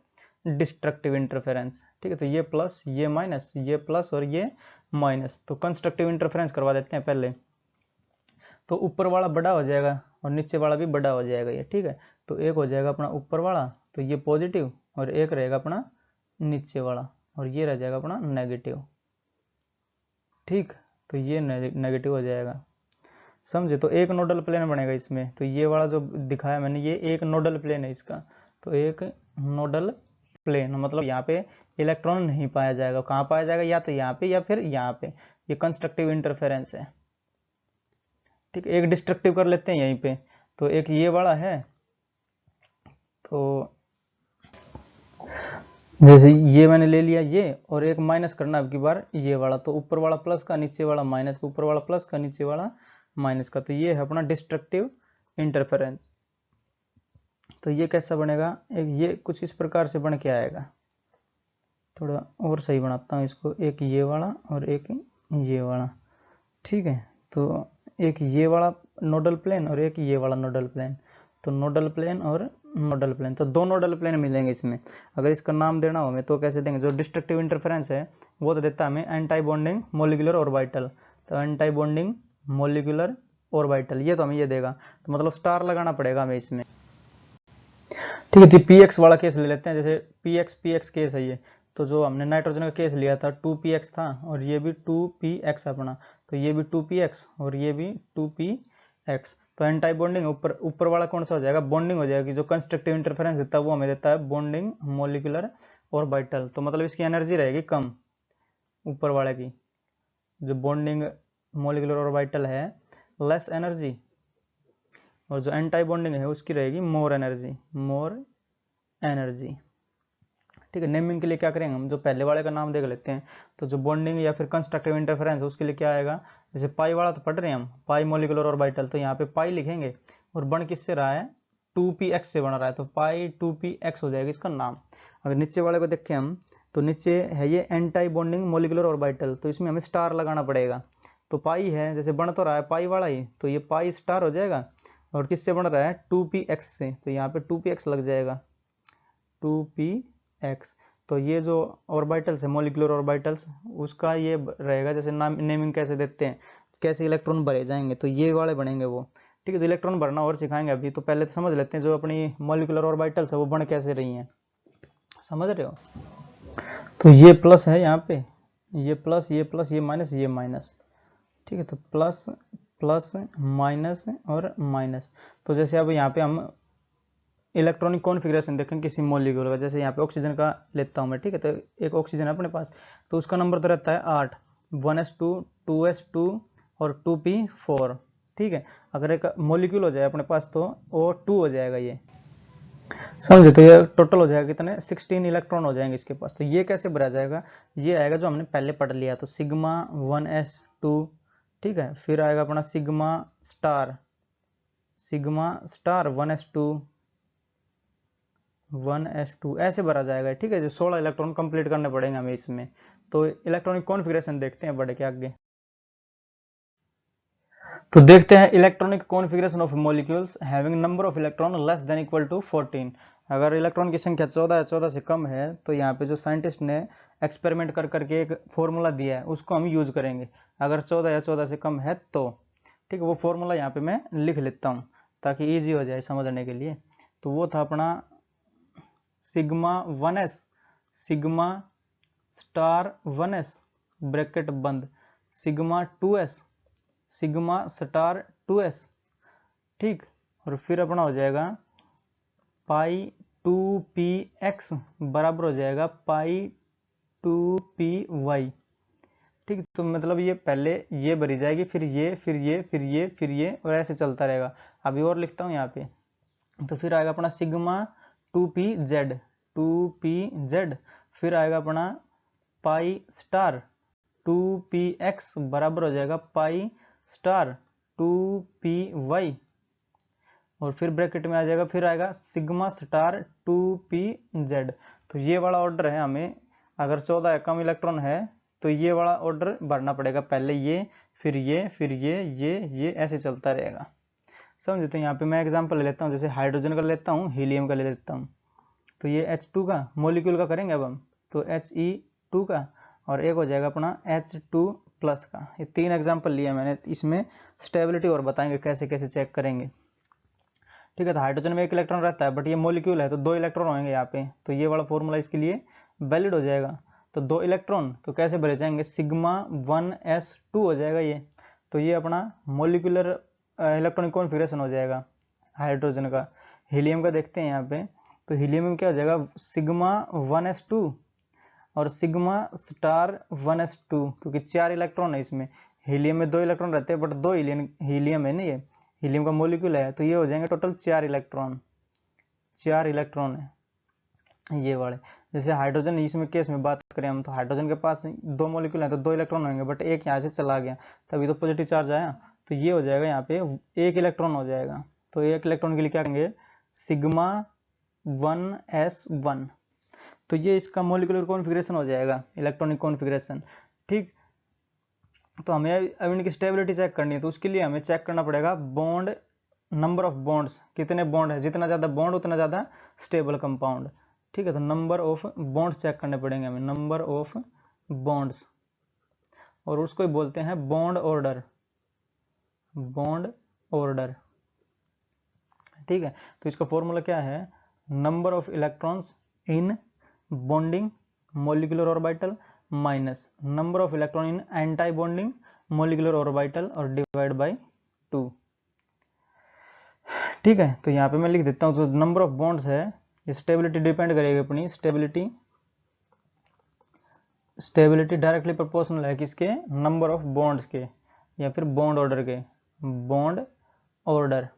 A: डिस्ट्रक्टिव इंटरफेरेंस, ठीक है। तो ये प्लस ये माइनस, ये प्लस और ये माइनस, तो कंस्ट्रक्टिव इंटरफेरेंस करवा देते हैं पहले। तो ऊपर वाला बड़ा हो जाएगा और नीचे वाला भी बड़ा हो जाएगा ये, ठीक है। तो एक हो जाएगा अपना ऊपर वाला, तो ये पॉजिटिव, और एक रहेगा अपना नीचे वाला और ये रह जाएगा अपना नेगेटिव, ठीक। तो ये नेगेटिव हो जाएगा, समझे। तो एक नोडल प्लेन बनेगा इसमें, तो ये वाला जो दिखाया मैंने ये एक नोडल प्लेन है इसका, तो एक नोडल प्लेन मतलब यहाँ पे इलेक्ट्रॉन नहीं पाया जाएगा, कहाँ पाया जाएगा, या तो यहाँ पे या फिर यहाँ पे, ये कंस्ट्रक्टिव इंटरफेरेंस है, ठीक है। एक डिस्ट्रक्टिव कर लेते हैं यहीं पे, तो एक ये वाला है, तो जैसे ये मैंने ले लिया ये, और एक माइनस करना अब की बार ये वाला, तो ऊपर वाला प्लस का, नीचे वाला माइनस का, ऊपर वाला प्लस का, नीचे वाला माइनस का, तो ये है अपना डिस्ट्रक्टिव इंटरफेरेंस। तो ये कैसा बनेगा, एक ये कुछ इस प्रकार से बन के आएगा। थोड़ा और सही बनाता हूँ इसको, एक ये वाला और एक ये वाला, ठीक है। तो एक ये वाला नोडल प्लेन और एक ये वाला नोडल प्लेन, तो नोडल प्लेन और नोडल प्लेन, तो दो नोडल प्लेन मिलेंगे इसमें। अगर इसका नाम देना हो हमें तो कैसे देंगे, जो डिस्ट्रक्टिव इंटरफेरेंस है वो तो देता है हमें एंटी बॉन्डिंग मोलिकुलर ऑर्बिटल, तो एंटी बॉन्डिंग मोलिकुलर ऑर्बिटल, ये तो हमें ये देगा, तो मतलब स्टार लगाना पड़ेगा हमें इसमें, ठीक है। तो पी एक्स वाला केस ले लेते हैं, जैसे पी एक्स केस है ये, तो जो हमने नाइट्रोजन का केस लिया था 2px था, और ये भी 2px अपना, तो ये भी 2px और ये भी 2px, तो एंटी बॉन्डिंग ऊपर वाला कौन सा हो जाएगा, बॉन्डिंग हो जाएगी, जो कंस्ट्रक्टिव इंटरफेरेंस देता है वो हमें देता है बॉन्डिंग मोलिकुलर ऑर्बिटल, तो मतलब इसकी एनर्जी रहेगी कम ऊपर वाले की, जो बॉन्डिंग मोलिकुलर ऑर्बिटल है लेस एनर्जी, और जो एंटी बॉन्डिंग है उसकी रहेगी मोर एनर्जी, ठीक है। नेमिंग के लिए क्या करेंगे हम, जो पहले वाले का नाम देख लेते हैं, तो जो बॉन्डिंग या फिर कंस्ट्रक्टिव इंटरफेरेंस उसके लिए क्या आएगा, जैसे पाई वाला तो पढ़ रहे हैं हम, पाई मोलिकुलर ऑर्बिटल, तो यहाँ पे पाई लिखेंगे, और बन किससे रहा है 2px से बन रहा है, तो पाई 2px हो जाएगा इसका नाम। अगर नीचे वाले को देखें हम, तो नीचे है ये एंटी बॉन्डिंग मोलिकुलर ऑर्बिटल, तो इसमें हमें स्टार लगाना पड़ेगा, तो पाई है, जैसे बन तो रहा है पाई वाला ही, तो ये पाई स्टार हो जाएगा, और किससे बन रहा है 2px से, तो यहाँ पे 2px लग जाएगा 2px। तो ये जो ऑर्बिटल्स है मोलिकुलर ऑर्बिटल्स उसका ये रहेगा, जैसे नाम नेमिंग कैसे देते हैं, कैसे इलेक्ट्रॉन भरे जाएंगे, तो ये वाले बनेंगे वो, ठीक है। तो इलेक्ट्रॉन भरना और सिखाएंगे अभी, तो पहले तो समझ लेते हैं जो अपनी मोलिकुलर ऑर्बिटल्स है वो बन कैसे रही हैं, समझ रहे हो। तो ये प्लस है यहाँ पे, ये प्लस ये माइनस ये माइनस, ठीक है। तो प्लस प्लस माइनस और माइनस, तो जैसे अब यहाँ पे हम इलेक्ट्रॉनिक कॉन्फ़िगरेशन देखें किसी मॉलिक्यूल का, जैसे यहाँ पे ऑक्सीजन का लेता हूँ मैं, ठीक है। तो एक ऑक्सीजन है अपने पास, तो उसका नंबर तो रहता है 8, 1s2 2s2 और 2p4, ठीक है। अगर एक मॉलिक्यूल हो जाए अपने पास तो वो 2 हो जाएगा, ये समझे, तो ये टोटल हो जाएगा कितने 16 इलेक्ट्रॉन हो जाएंगे इसके पास। तो ये कैसे भरा जाएगा, ये आएगा जो हमने पहले पढ़ लिया, तो सिग्मा 1s2, ठीक है। फिर आएगा अपना सिग्मा स्टार 1s2 ऐसे भरा जाएगा, ठीक है। जो 16 इलेक्ट्रॉन कंप्लीट करने पड़ेंगे हमें इसमें। तो इलेक्ट्रॉनिक कॉन्फ़िगरेशन देखते हैं बढ़ के आगे, तो देखते हैं electronic configuration of molecules having number of electron less than equal to 14। अगर इलेक्ट्रॉन की संख्या 14 या 14 से कम है, तो यहाँ पे जो साइंटिस्ट ने एक्सपेरिमेंट कर करके एक फॉर्मूला दिया है उसको हम यूज करेंगे, अगर 14 या 14 से कम है तो, ठीक है। वो फॉर्मूला यहाँ पे मैं लिख लेता हूँ ताकि ईजी हो जाए समझने के लिए। तो वो था अपना sigma 1s sigma star 1s bracket बंद, sigma 2s sigma star 2s, ठीक। और फिर अपना हो जाएगा पाई 2px बराबर हो जाएगा पाई 2py, ठीक। तो मतलब ये पहले ये भरी जाएगी, फिर ये फिर ये फिर ये फिर ये, और ऐसे चलता रहेगा। अभी और लिखता हूँ यहाँ पे, तो फिर आएगा अपना सिग्मा 2pz, फिर आएगा अपना पाई स्टार 2px बराबर हो जाएगा पाई स्टार 2py, और फिर ब्रैकेट में आ जाएगा, फिर आएगा सिग्मा स्टार 2pz। तो ये वाला ऑर्डर है हमें, अगर 14 या कम इलेक्ट्रॉन है तो ये वाला ऑर्डर भरना पड़ेगा, पहले ये फिर ये फिर ये ऐसे चलता रहेगा, समझे। तो यहाँ पे मैं एग्जांपल ले लेता हूँ, जैसे हाइड्रोजन का लेता हूँ, हीलियम का ले लेता हूँ। तो ये H2 का मोलिक्यूल का करेंगे अब हम, तो He2 का, और एक हो जाएगा अपना H2 प्लस का। ये 3 एग्जाम्पल लिया मैंने, इसमें स्टेबिलिटी और बताएंगे कैसे कैसे चेक करेंगे, ठीक है। तो हाइड्रोजन में 1 इलेक्ट्रॉन रहता है, बट ये मोलिक्यूल है तो 2 इलेक्ट्रॉन होंगे यहाँ पे, तो ये वाला फॉर्मूला इसके लिए वैलिड हो जाएगा। तो 2 इलेक्ट्रॉन तो कैसे भरे जाएंगे, सिग्मा 1s2 हो जाएगा ये, तो ये अपना मोलिकुलर इलेक्ट्रॉनिक कॉन्फ़िगरेशन हो जाएगा हाइड्रोजन का। हीलियम का देखते हैं यहाँ पे, तो हीलियम में क्या हो जाएगा, सिग्मा 1s2 और सिग्मा स्टार 1s2, क्योंकि 4 इलेक्ट्रॉन है इसमें, हीलियम में 2 इलेक्ट्रॉन रहते हैं, बट 2 हीलियम है ना, ये हीलियम का मोलिक्यूल है, तो ये हो जाएंगे टोटल 4 इलेक्ट्रॉन है, ये वाले। जैसे हाइड्रोजन इसमें केस में बात करें हम, तो हाइड्रोजन के पास 2 मॉलिक्यूल हैं तो 2 इलेक्ट्रॉन होंगे, बट एक यहाँ से चला गया तभी तो पॉजिटिव चार्ज आया, तो ये हो जाएगा यहाँ पे 1 इलेक्ट्रॉन हो जाएगा। तो 1 इलेक्ट्रॉन के लिए क्या करेंगे, सिग्मा 1s1। तो ये इसका मॉलिक्यूलर कॉन्फ़िगरेशन हो जाएगा, इलेक्ट्रॉनिक कॉन्फ़िगरेशन। ठीक, तो हमें अब इनकी स्टेबिलिटी चेक करनी है, तो उसके लिए हमें चेक करना पड़ेगा बॉन्ड, नंबर ऑफ बॉन्ड्स, कितने बॉन्ड है, जितना ज़्यादा बॉन्ड उतना ज़्यादा स्टेबल कंपाउंड। ठीक है, तो नंबर ऑफ बॉन्ड्स चेक करने पड़ेंगे हमें, नंबर ऑफ बॉन्ड्स, और उसको ही बोलते हैं बॉन्ड ऑर्डर, बॉन्ड ऑर्डर। ठीक है, तो इसका फॉर्मूला क्या है, number of electrons in bonding molecular orbital minus number of electron in anti bonding molecular orbital और डिवाइड बाय 2। ठीक है, तो यहाँ पे मैं लिख देता हूँ, जो नंबर ऑफ बॉन्ड्स है, ये स्टेबिलिटी डिपेंड करेगी अपनी, स्टेबिलिटी डायरेक्टली प्रोपोर्शनल है किसके, नंबर ऑफ बॉन्ड्स के, या फिर बॉन्ड ऑर्डर के, बॉन्ड ऑर्डर।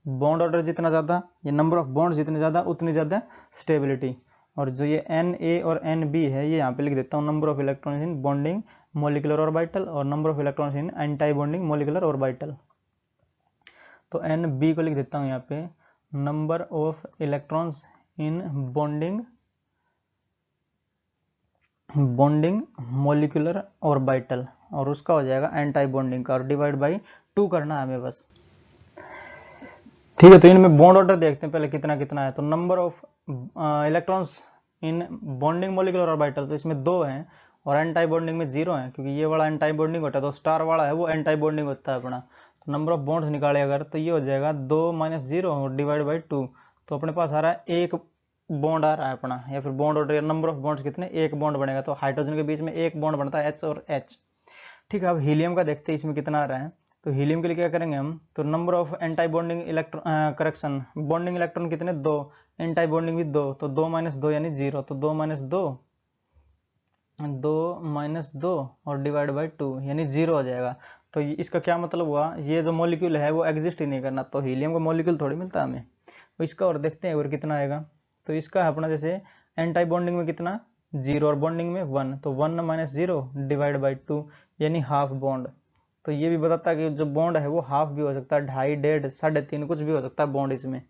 A: बॉन्ड ऑर्डर जितना ज़्यादा, ये नंबर ऑफ बॉन्ड्स जितने ज़्यादा उतनी ज़्यादा स्टेबिलिटी। और जो ये Na और Nb है, ये यहाँ पे लिख देता हूँ, number of electrons in bonding molecular orbital और number of electrons in anti bonding molecular orbital. तो Nb को लिख देता हूँ यहाँ पे, number of electrons in bonding molecular orbital, और उसका हो जाएगा एंटी बॉन्डिंग का, और डिवाइड बाई 2 करना है हमें बस। ठीक है, तो इनमें बॉन्ड ऑर्डर देखते हैं पहले कितना कितना है। तो number of electrons in bonding molecular orbital, तो इसमें 2 हैं, और एंटी बॉन्डिंग में 0 है, क्योंकि ये वाला एंटी बॉन्डिंग होता है, तो स्टार वाला है वो एंटी बॉन्डिंग होता है अपना। तो नंबर ऑफ बॉन्ड्स निकाले अगर, तो ये हो जाएगा 2 - 0 और डिवाइड बाई 2। तो अपने पास आ रहा है 1 बॉन्ड आ रहा है अपना, या फिर bond order, number of bonds कितने, 1 बॉन्ड बनेगा। तो हाइड्रोजन के बीच में 1 बॉन्ड बनता है, H और H। ठीक है, अब हीलियम का देखते हैं इसमें कितना आ रहा है। तो हीलियम के लिए क्या करेंगे हम, तो number of anti bonding electron, correction, bonding electron कितने, 2, एंटी बॉन्डिंग भी 2, तो 2 - 2 यानी 0, तो 2 - 2, 2 और डिवाइड बाई 2 यानी 0 हो जाएगा। तो इसका क्या मतलब हुआ, ये जो मॉलिक्यूल है वो एग्जिस्ट ही नहीं करना, तो हीलियम का मॉलिक्यूल थोड़ी मिलता है हमें। तो इसका और देखते हैं और कितना आएगा। तो इसका है अपना, जैसे एंटी बॉन्डिंग में कितना, 0, और बॉन्डिंग में 1, तो 1 - 0 डिवाइड बाई 2 यानी हाफ बॉन्ड। तो ये भी बताता है कि जो बॉन्ड है वो हाफ भी हो सकता है, 2.5, 1.5, 3.5 कुछ भी हो सकता है बॉन्ड इसमें,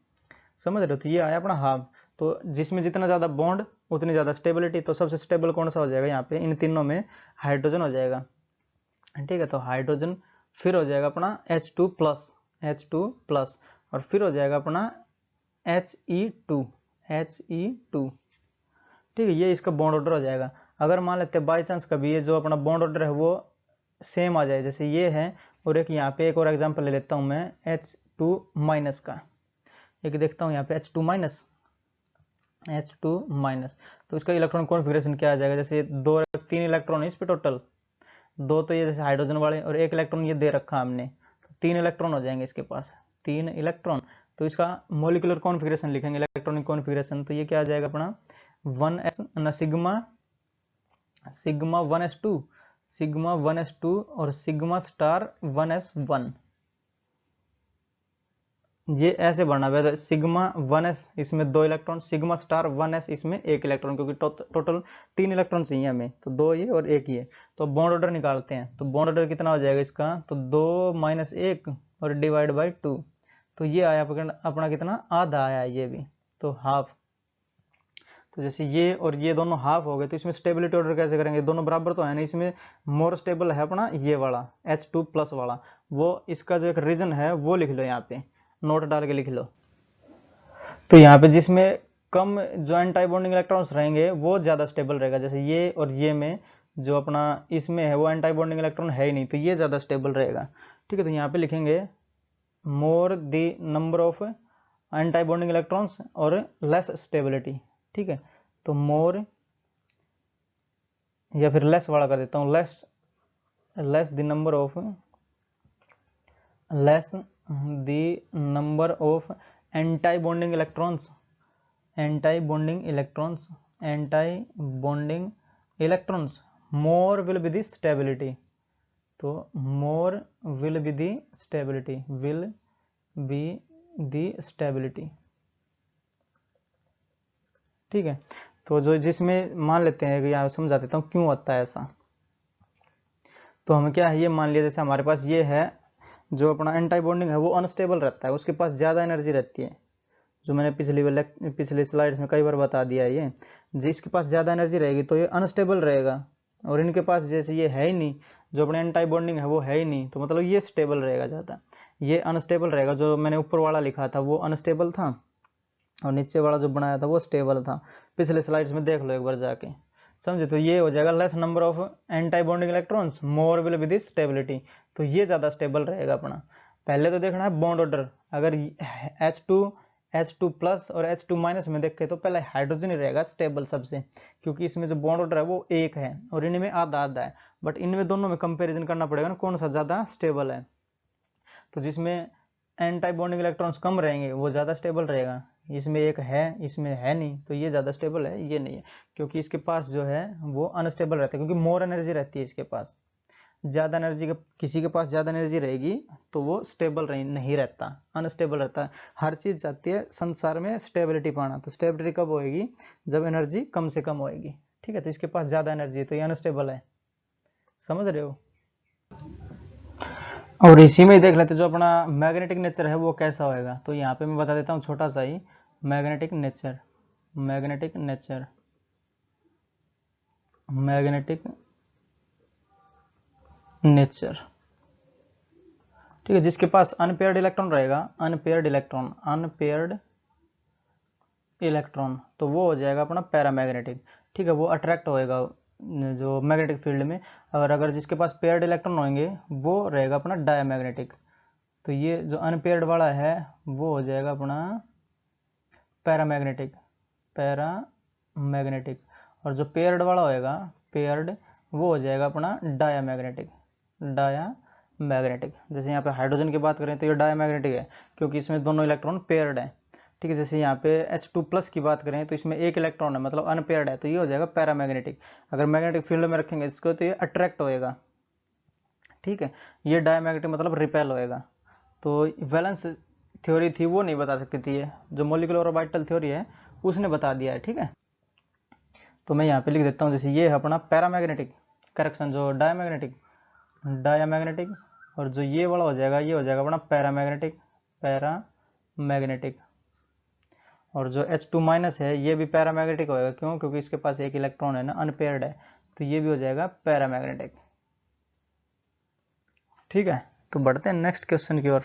A: समझ रहे हो। तो ये आया अपना हाफ। तो जिसमें जितना ज़्यादा बॉन्ड उतनी ज़्यादा स्टेबिलिटी। तो सबसे स्टेबल कौन सा हो जाएगा यहाँ पे, इन तीनों में हाइड्रोजन हो जाएगा। ठीक है, तो हाइड्रोजन फिर हो जाएगा अपना H2+, और फिर हो जाएगा अपना He2। ठीक है, ये इसका बॉन्ड ऑर्डर हो जाएगा। अगर मान लेते हैं बाई चांस कभी ये जो अपना बॉन्ड ऑर्डर है वो सेम आ जाए, जैसे ये है, और एक यहाँ पे एक और एग्जांपल ले लेता हूँ मैं H2- का, एक देखता हूँ यहाँ पे H2-, तो इसका इलेक्ट्रॉन कॉन्फ़िगरेशन क्या आ जाएगा, जैसे 3 इलेक्ट्रॉन है इस पे टोटल, 2 तो ये जैसे हाइड्रोजन वाले, और 1 इलेक्ट्रॉन ये दे रखा हमने, तो 3 इलेक्ट्रॉन हो जाएंगे इसके पास, 3 इलेक्ट्रॉन। तो इसका मोलिकुलर कॉन्फ़िगरेशन लिखेंगे, इलेक्ट्रॉनिक कॉन्फ़िगरेशन, तो ये क्या आ जाएगा अपना 1s सिग्मा 1s2 और सिग्मा स्टार 1s1। ये ऐसे बढ़ना है, सिग्मा 1s इसमें 2 इलेक्ट्रॉन, सिग्मा स्टार 1s इसमें 1 इलेक्ट्रॉन, क्योंकि टोटल 3 इलेक्ट्रॉन चाहिए हमें, तो 2 ये और 1 ये। तो बॉन्ड ऑर्डर निकालते हैं, तो बॉन्ड ऑर्डर कितना हो जाएगा इसका, तो 2 - 1 और डिवाइड बाई 2। तो ये आया अपना कितना, आधा आया ये भी, तो हाफ। तो जैसे ये और ये दोनों हाफ हो गए, तो इसमें स्टेबिलिटी ऑर्डर कैसे करेंगे, दोनों बराबर तो है नहीं, इसमें मोर स्टेबल है अपना ये वाला H2+ वाला, वो इसका जो एक रीजन है वो लिख लो, यहाँ पे नोट डाल के लिख लो। तो यहाँ पे जिसमें कम जो एंटी बॉन्डिंग इलेक्ट्रॉन्स रहेंगे वो ज़्यादा स्टेबल रहेगा, जैसे ये और ये में जो अपना इसमें है वो एंटी बॉन्डिंग इलेक्ट्रॉन है ही नहीं, तो ये ज़्यादा स्टेबल रहेगा। ठीक है, तो यहाँ पे लिखेंगे more the number of anti bonding electrons और लेस स्टेबिलिटी। ठीक है, तो मोर, या फिर लेस वाला कर देता हूँ, less the number of anti bonding electrons, more will be the stability. तो more will be the stability, ठीक है। तो जो जिसमें मान लेते हैं कि यहाँ समझा देता हूँ क्यों होता है ऐसा। तो हम क्या है, ये मान लिया जैसे हमारे पास ये है, जो अपना एंटी बॉन्डिंग है वो अनस्टेबल रहता है, उसके पास ज़्यादा एनर्जी रहती है, जो मैंने पिछली स्लाइड्स में कई बार बता दिया है। ये जिसके पास ज़्यादा एनर्जी रहेगी तो ये अनस्टेबल रहेगा, और इनके पास जैसे ये है ही नहीं, जो अपने एंटी बॉन्डिंग है वो है ही नहीं, तो मतलब ये स्टेबल रहेगा ज़्यादा, ये अनस्टेबल रहेगा। जो मैंने ऊपर वाला लिखा था वो अनस्टेबल था, और नीचे वाला जो बनाया था वो स्टेबल था। पिछले स्लाइड्स में देख लो एक बार जाके, समझे। तो ये हो जाएगा less number of anti bonding electrons more will with stability, तो ये ज़्यादा स्टेबल रहेगा अपना। पहले तो देखना है बॉन्ड ऑर्डर, अगर H2 प्लस और H2 माइनस में देखें तो पहले हाइड्रोजन ही रहेगा स्टेबल सबसे, क्योंकि इसमें जो बॉन्ड ऑर्डर है वो एक है और इनमें आधा आधा है, बट इनमें दोनों में कंपेरिजन करना पड़ेगा ना कौन सा ज़्यादा स्टेबल है। तो जिसमें एंटी बॉन्डिंग इलेक्ट्रॉन्स कम रहेंगे वो ज़्यादा स्टेबल रहेगा, इसमें एक है इसमें है नहीं, तो ये ज़्यादा स्टेबल है, ये नहीं है, क्योंकि इसके पास जो है वो अनस्टेबल रहता है, क्योंकि मोर एनर्जी रहती है इसके पास। ज़्यादा एनर्जी के किसी के पास ज़्यादा एनर्जी रहेगी तो वो स्टेबल नहीं रहता, अनस्टेबल रहता है। हर चीज़ चाहती है संसार में स्टेबिलिटी पाना, तो स्टेबिलिटी कब होएगी, जब एनर्जी कम से कम होएगी। ठीक है, तो इसके पास ज़्यादा एनर्जी है तो ये अनस्टेबल है, समझ रहे हो। और इसी में ही देख लेते जो अपना मैग्नेटिक नेचर है वो कैसा होएगा। तो यहाँ पे मैं बता देता हूँ छोटा सा ही magnetic nature, magnetic nature, magnetic nature. ठीक है, जिसके पास अनपेयर्ड इलेक्ट्रॉन रहेगा, अनपेयर्ड इलेक्ट्रॉन, अनपेयर्ड इलेक्ट्रॉन, तो वो हो जाएगा अपना पैरामैग्नेटिक। ठीक है, वो अट्रैक्ट होएगा जो मैग्नेटिक फील्ड में। और अगर जिसके पास पेयर्ड इलेक्ट्रॉन होंगे वो रहेगा अपना डायमैग्नेटिक। तो ये जो अनपेयर्ड वाला है वो हो जाएगा अपना पैरामैग्नेटिक, पैरामैग्नेटिक। और जो पेयर्ड वाला होएगा पेयर्ड, वो हो जाएगा अपना डायामैग्नेटिक, डायामैग्नेटिक। जैसे यहाँ पे हाइड्रोजन की बात करें तो ये डायामैग्नेटिक है, क्योंकि इसमें दोनों इलेक्ट्रॉन पेयर्ड है। ठीक है, जैसे यहाँ पे H2 प्लस की बात करें तो इसमें एक इलेक्ट्रॉन है, मतलब अनपेयर्ड है, तो ये हो जाएगा पैरामैग्नेटिक। अगर मैग्नेटिक फील्ड में रखेंगे इसको तो ये अट्रैक्ट होएगा। ठीक है, ये डायमैग्नेटिक मतलब रिपेल होएगा। तो वैलेंस थ्योरी थी वो नहीं बता सकती थी, ये जो मॉलिक्यूलर ऑर्बिटल थ्योरी है उसने बता दिया है। ठीक है, तो मैं यहाँ पे लिख देता हूँ, जैसे ये है अपना पैरामैग्नेटिक, करेक्शन जो डायमैग्नेटिक, डायमैग्नेटिक। और जो ये वाला हो जाएगा ये हो जाएगा अपना पैरामैग्नेटिक, पैरामैग्नेटिक। और जो H2 माइनस है ये भी पैरामैग्नेटिक होएगा, क्यों, क्योंकि इसके पास एक इलेक्ट्रॉन है ना, अनपेयर्ड है, तो ये भी हो जाएगा पैरामैग्नेटिक। ठीक है, तो बढ़ते हैं नेक्स्ट क्वेश्चन की ओर।